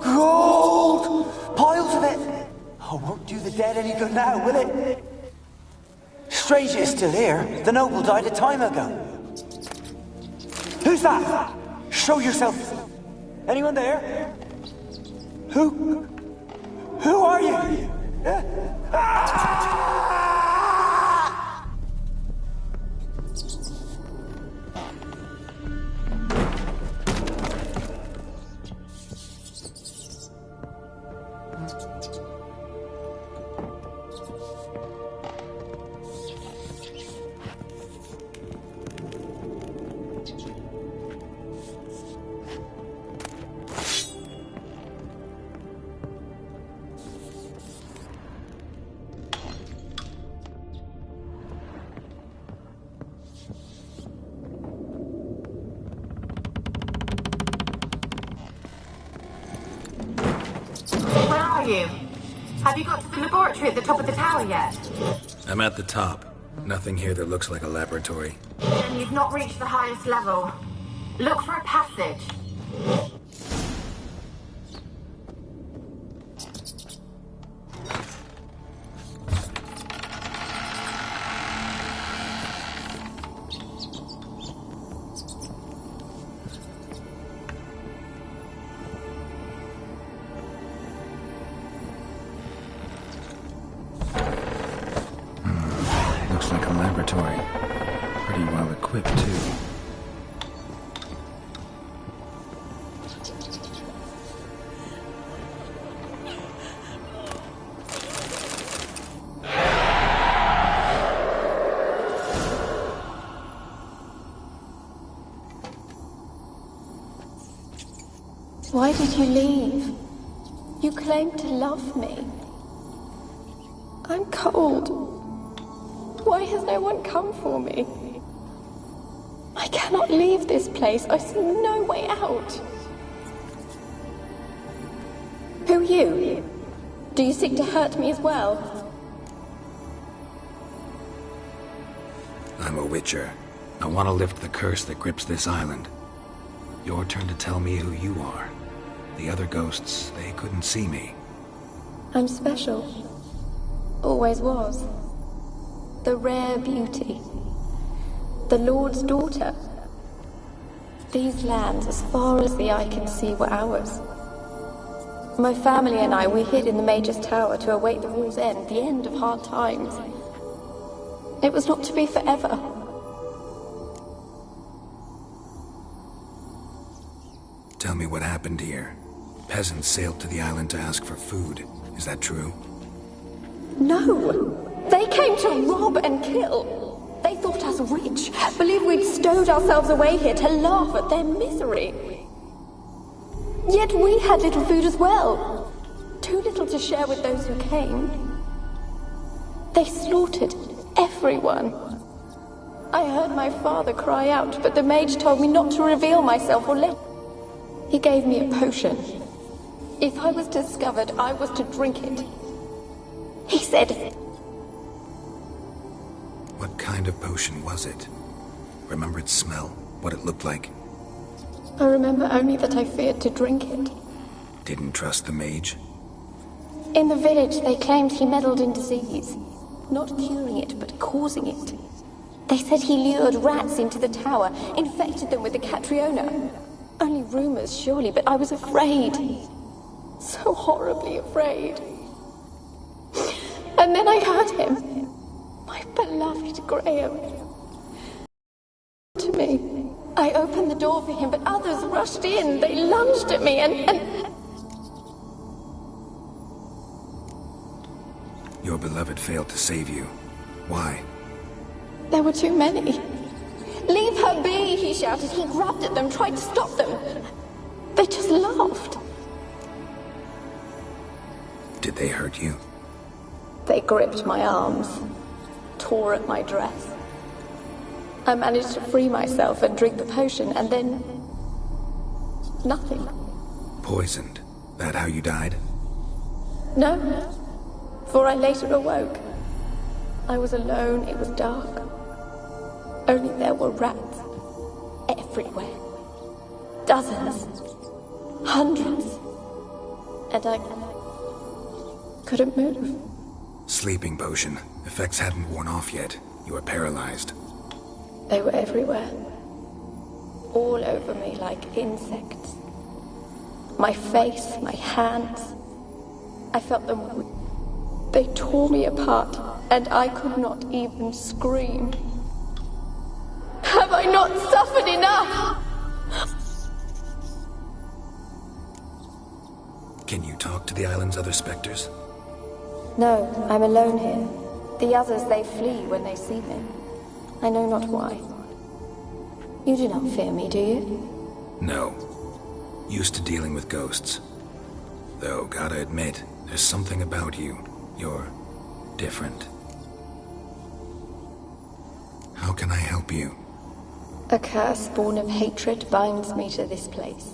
Gold! Piles of it! Oh, won't do the dead any good now, will it? Strange it's still here. The noble died a time ago. Who's that? Show yourself. Anyone there? Who are you? Have you got to the laboratory at the top of the tower yet? I'm at the top. Nothing here that looks like a laboratory. Then you've not reached the highest level. Look for a passage. Looks like a laboratory. Pretty well equipped, too. Why did you leave? You claimed to love me. I'm cold. Why has no one come for me? I cannot leave this place. I see no way out. Who are you? Do you seek to hurt me as well? I'm a witcher. I want to lift the curse that grips this island. Your turn to tell me who you are. The other ghosts, they couldn't see me. I'm special. Always was. The rare beauty. The Lord's daughter. These lands, as far as the eye can see, were ours. My family and I, we hid in the Major's Tower to await the war's end, the end of hard times. It was not to be forever. Tell me what happened here. Peasants sailed to the island to ask for food. Is that true? No! They came to rob and kill. They thought us rich, believed we'd stowed ourselves away here to laugh at their misery. Yet we had little food as well. Too little to share with those who came. They slaughtered everyone. I heard my father cry out, but the mage told me not to reveal myself or let... He gave me a potion. If I was discovered, I was to drink it. He said... What kind of potion was it? Remember its smell? What it looked like? I remember only that I feared to drink it. Didn't trust the mage? In the village, they claimed he meddled in disease. Not curing it, but causing it. They said he lured rats into the tower, infected them with the Catriona. Only rumors, surely, but I was afraid. So horribly afraid. And then I heard him. My beloved Graham. To me. I opened the door for him, but others rushed in. They lunged at me and... Your beloved failed to save you. Why? There were too many. Leave her be, he shouted. He grabbed at them, tried to stop them. They just laughed. Did they hurt you? They gripped my arms, tore at my dress. I managed to free myself and drink the potion, and then... nothing. Poisoned? That how you died? No, for I later awoke. I was alone, it was dark. Only there were rats. Everywhere. Dozens. Hundreds. And I... couldn't move. Sleeping potion. Effects hadn't worn off yet. You were paralyzed. They were everywhere. All over me like insects. My face, my hands. I felt them. They tore me apart, and I could not even scream. Have I not suffered enough? Can you talk to the island's other specters? No, I'm alone here. The others, they flee when they see me. I know not why. You do not fear me, do you? No. Used to dealing with ghosts. Though, gotta admit, there's something about you. You're different. How can I help you? A curse born of hatred binds me to this place.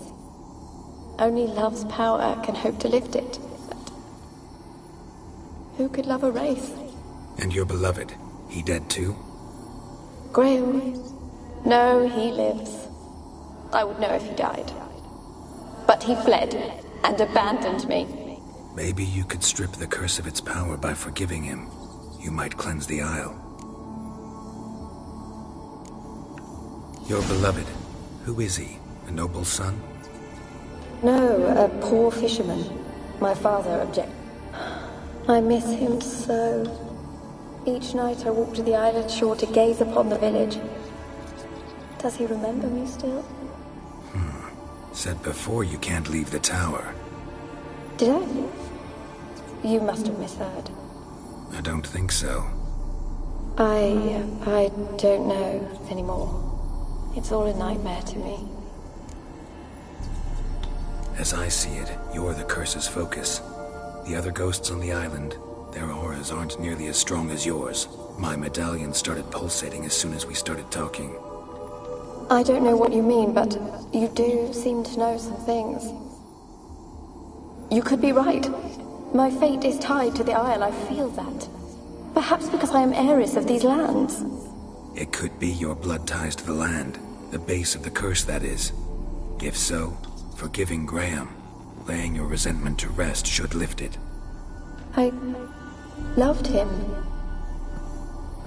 Only love's power can hope to lift it. But who could love a wraith? And your beloved, he dead too? Graham? No, he lives. I would know if he died. But he fled and abandoned me. Maybe you could strip the curse of its power by forgiving him. You might cleanse the Isle. Your beloved, who is he? A noble son? No, a poor fisherman. My father objected. I miss him so. Each night I walk to the island shore to gaze upon the village. Does he remember me still? Said before you can't leave the tower. Did I? You must have misheard. I don't think so. I don't know anymore. It's all a nightmare to me. As I see it, you're the curse's focus. The other ghosts on the island, their auras aren't nearly as strong as yours. My medallion started pulsating as soon as we started talking. I don't know what you mean, but you do seem to know some things. You could be right. My fate is tied to the Isle, I feel that. Perhaps because I am heiress of these lands. It could be your blood ties to the land. The base of the curse, that is. If so, forgiving Graham, laying your resentment to rest should lift it. I loved him.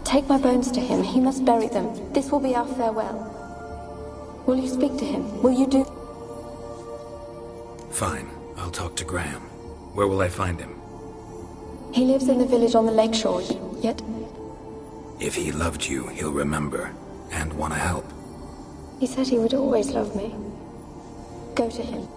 Take my bones to him. He must bury them. This will be our farewell. Will you speak to him? Will you do... Fine. I'll talk to Graham. Where will I find him? He lives in the village on the lakeshore, yet... If he loved you, he'll remember. And want to help. He said he would always love me. Go to him.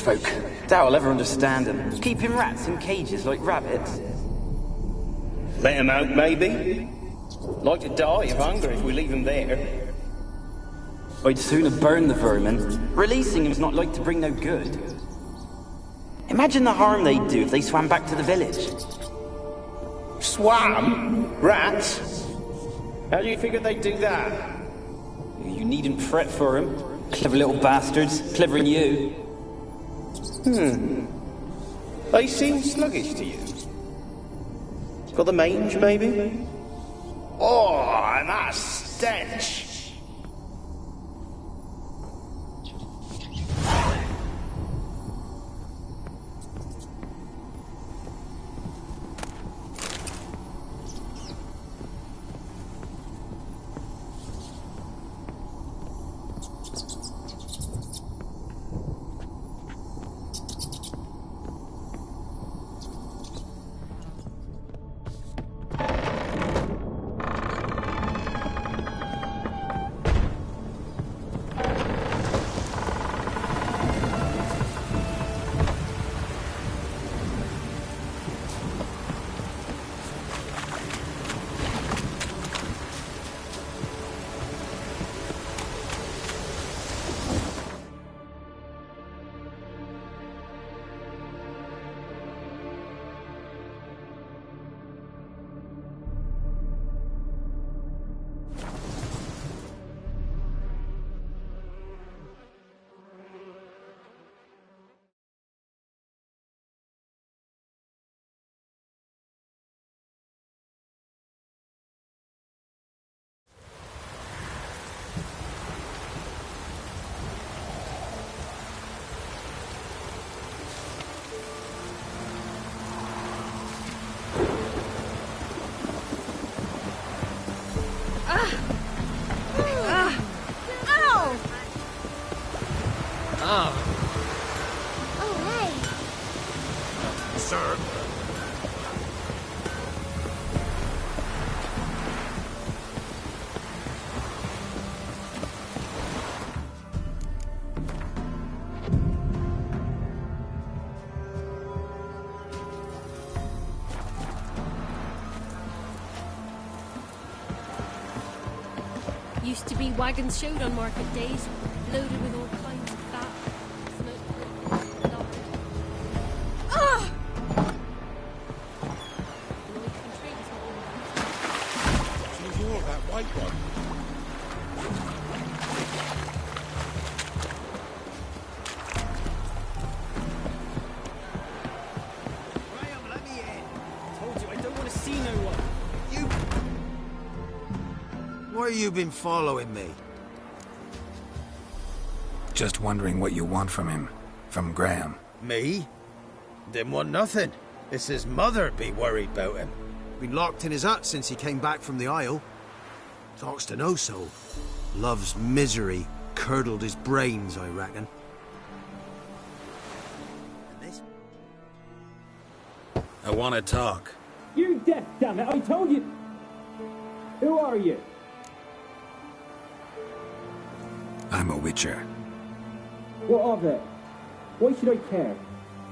folk. Doubt I'll ever understand them. Keeping rats in cages like rabbits. Let him out, maybe? Like to die of hunger if we leave him there. I'd sooner burn the vermin. Releasing him's not like to bring no good. Imagine the harm they'd do if they swam back to the village. Swam? Rats? How do you figure they'd do that? You needn't fret for him. Clever little bastards. Clever than you. They seem sluggish to you. Got the mange, maybe? Oh, and that stench! Used to be wagons showed on market days, loaded with all kinds of fat. So you're that white one. Graham, let me in. Told you I don't want to see no one. Why you been following me? Just wondering what you want from him. From Graham. Me? Didn't want nothing. It's his mother be worried about him. Been locked in his hut since he came back from the Isle. Talks to no soul. Love's misery curdled his brains, I reckon. I want to talk. You deaf, damn it! I told you. Who are you? I'm a witcher. What of it? Why should I care?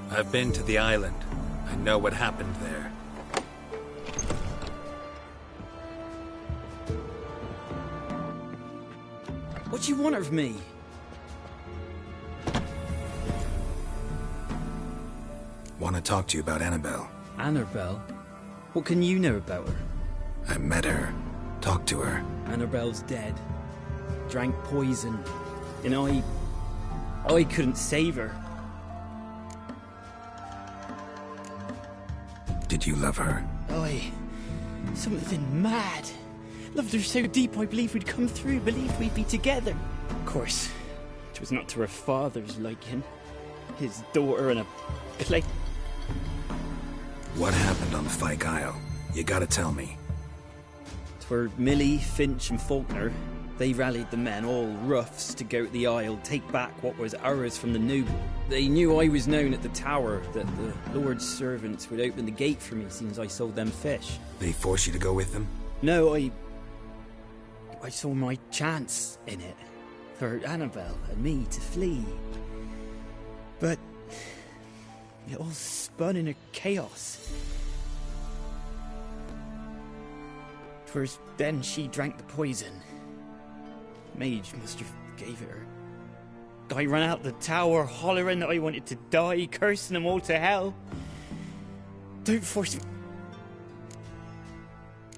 I've been to the island. I know what happened there. What do you want of me? Want to talk to you about Annabelle. Annabelle? What can you know about her? I met her. Talked to her. Annabelle's dead. Drank poison. And I couldn't save her. Did you love her? Something mad. Loved her so deep I believed we'd come through, believed we'd be together. Of course, it was not to her father's liking. His daughter and a clay. What happened on Fyke Isle? You gotta tell me. 'Twere Millie, Finch and Faulkner. They rallied the men, all roughs, to go to the Isle, take back what was ours from the noble. They knew I was known at the tower, that the Lord's servants would open the gate for me since I sold them fish. They forced you to go with them? No, I saw my chance in it. For Annabelle and me to flee. But It all spun in a chaos. First, then she drank the poison. Mage must have gave it her. I ran out the tower, hollering that I wanted to die, cursing them all to hell. Don't force me.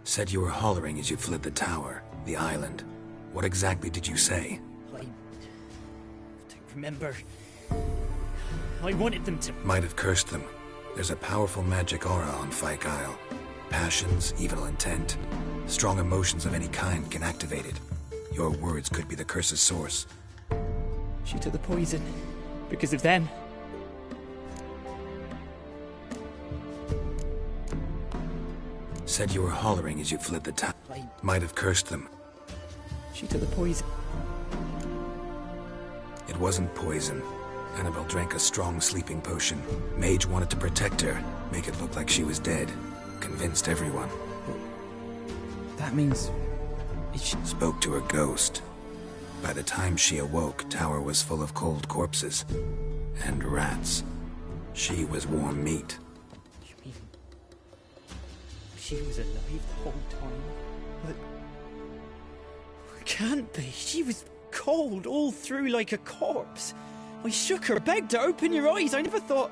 Said you were hollering as you fled the tower, the island. What exactly did you say? I don't remember. I wanted them to... Might have cursed them. There's a powerful magic aura on Fyke Isle. Passions, evil intent, strong emotions of any kind can activate it. Your words could be the curse's source. She took the poison. Because of them. Said you were hollering as you fled the town. Might have cursed them. She took the poison. It wasn't poison. Annabelle drank a strong sleeping potion. Mage wanted to protect her, make it look like she was dead. Convinced everyone. That means... Spoke to her ghost. By the time she awoke, Tower was full of cold corpses. And rats. She was warm meat. You mean... she was alive the whole time? But... it can't be. She was cold all through like a corpse. I shook her, begged her, open your eyes. I never thought...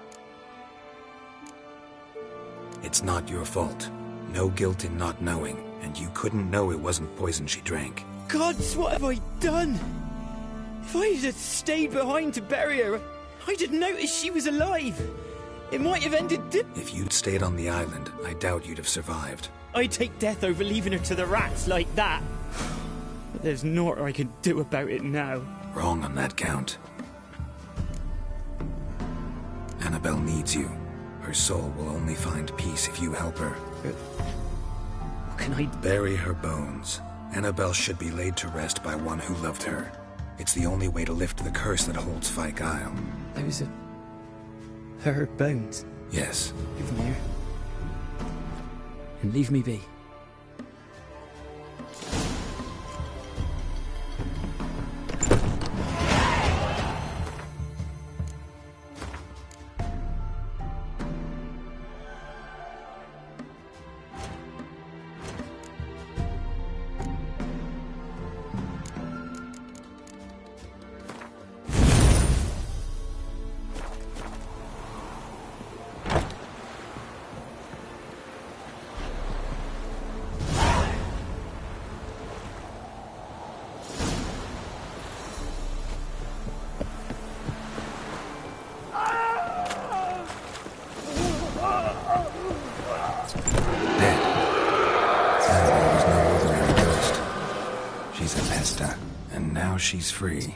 It's not your fault. No guilt in not knowing, and you couldn't know it wasn't poison she drank. Gods, what have I done? If I had stayed behind to bury her, I'd have noticed she was alive. It might have ended... If you'd stayed on the island, I doubt you'd have survived. I'd take death over leaving her to the rats like that. But there's naught I can do about it now. Wrong on that count. Annabelle needs you. Her soul will only find peace if you help her. What can I... Bury her bones. Annabelle should be laid to rest by one who loved her. It's the only way to lift the curse that holds Fyke Isle. Those are... her bones? Yes. Give them here. And leave me be. She's free.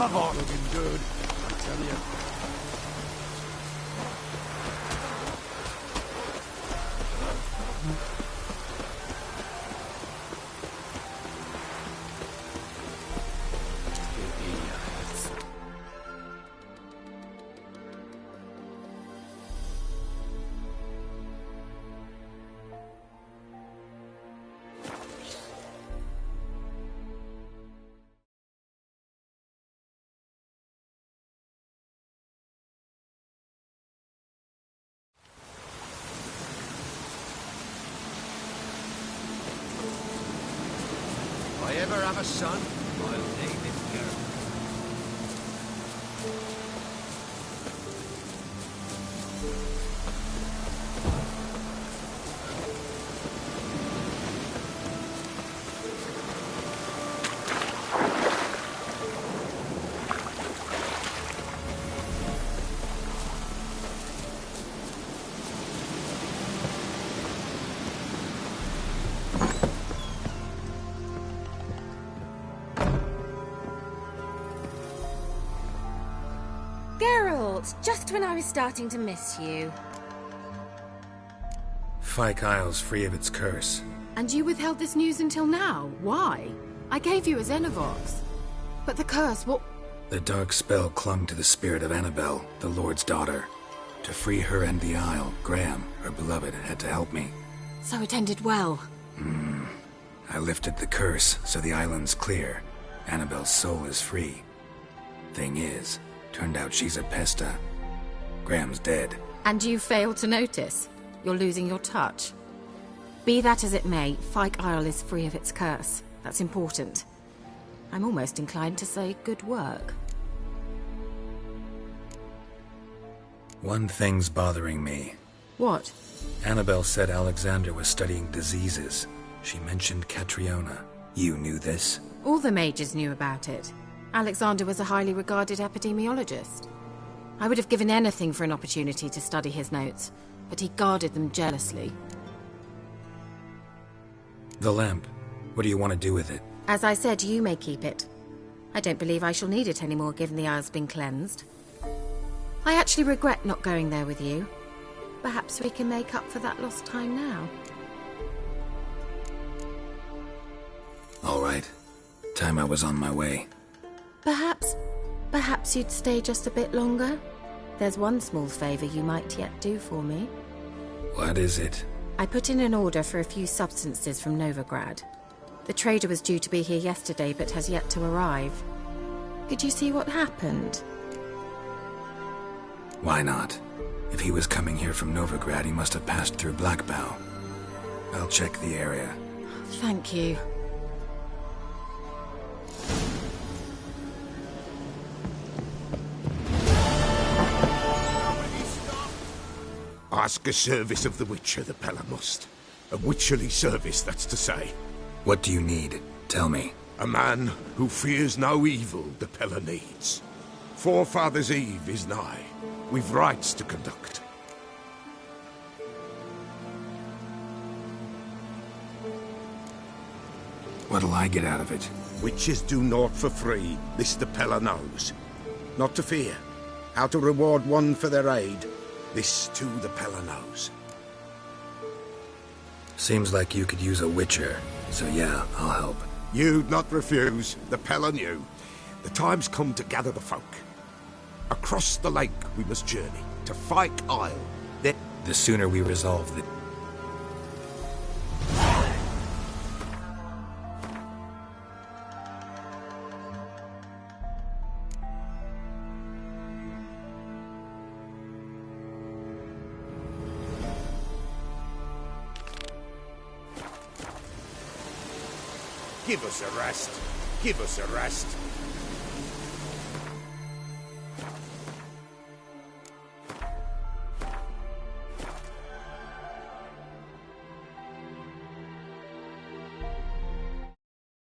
I've all looking good, I tell you. ever have a son, I'll name him Geralt. Geralt, just when I was starting to miss you. Fyke Isle's free of its curse. And you withheld this news until now. Why? I gave you a Xenovox. But the curse, what... The dark spell clung to the spirit of Annabelle, the Lord's daughter. To free her and the Isle, Graham, her beloved, had to help me. So it ended well. I lifted the curse, so the island's clear. Annabelle's soul is free. Thing is, turned out she's a pesta. Graham's dead. And you failed to notice. You're losing your touch. Be that as it may, Fyke Isle is free of its curse. That's important. I'm almost inclined to say good work. One thing's bothering me. What? Annabelle said Alexander was studying diseases. She mentioned Catriona. You knew this? All the mages knew about it. Alexander was a highly regarded epidemiologist. I would have given anything for an opportunity to study his notes, but he guarded them jealously. The lamp. What do you want to do with it? As I said, you may keep it. I don't believe I shall need it anymore, given the Isle's been cleansed. I actually regret not going there with you. Perhaps we can make up for that lost time now. All right. Time I was on my way. Perhaps you'd stay just a bit longer? There's one small favor you might yet do for me. What is it? I put in an order for a few substances from Novigrad. The trader was due to be here yesterday, but has yet to arrive. Could you see what happened? Why not? If he was coming here from Novigrad, he must have passed through Blackbow. I'll check the area. Thank you. Ask a service of the Witcher, the Pella must. A witcherly service, that's to say. What do you need? Tell me. A man who fears no evil the Pella needs. Forefathers' Eve is nigh. We've rites to conduct. What'll I get out of it? Witches do naught for free, this the Pella knows. Not to fear. How to reward one for their aid, this too the Pella knows. Seems like you could use a witcher, so yeah, I'll help. You'd not refuse, the Pella knew. The time's come to gather the folk. Across the lake we must journey, to Fyke Isle. The sooner we resolve the... Give us a rest. Give us a rest.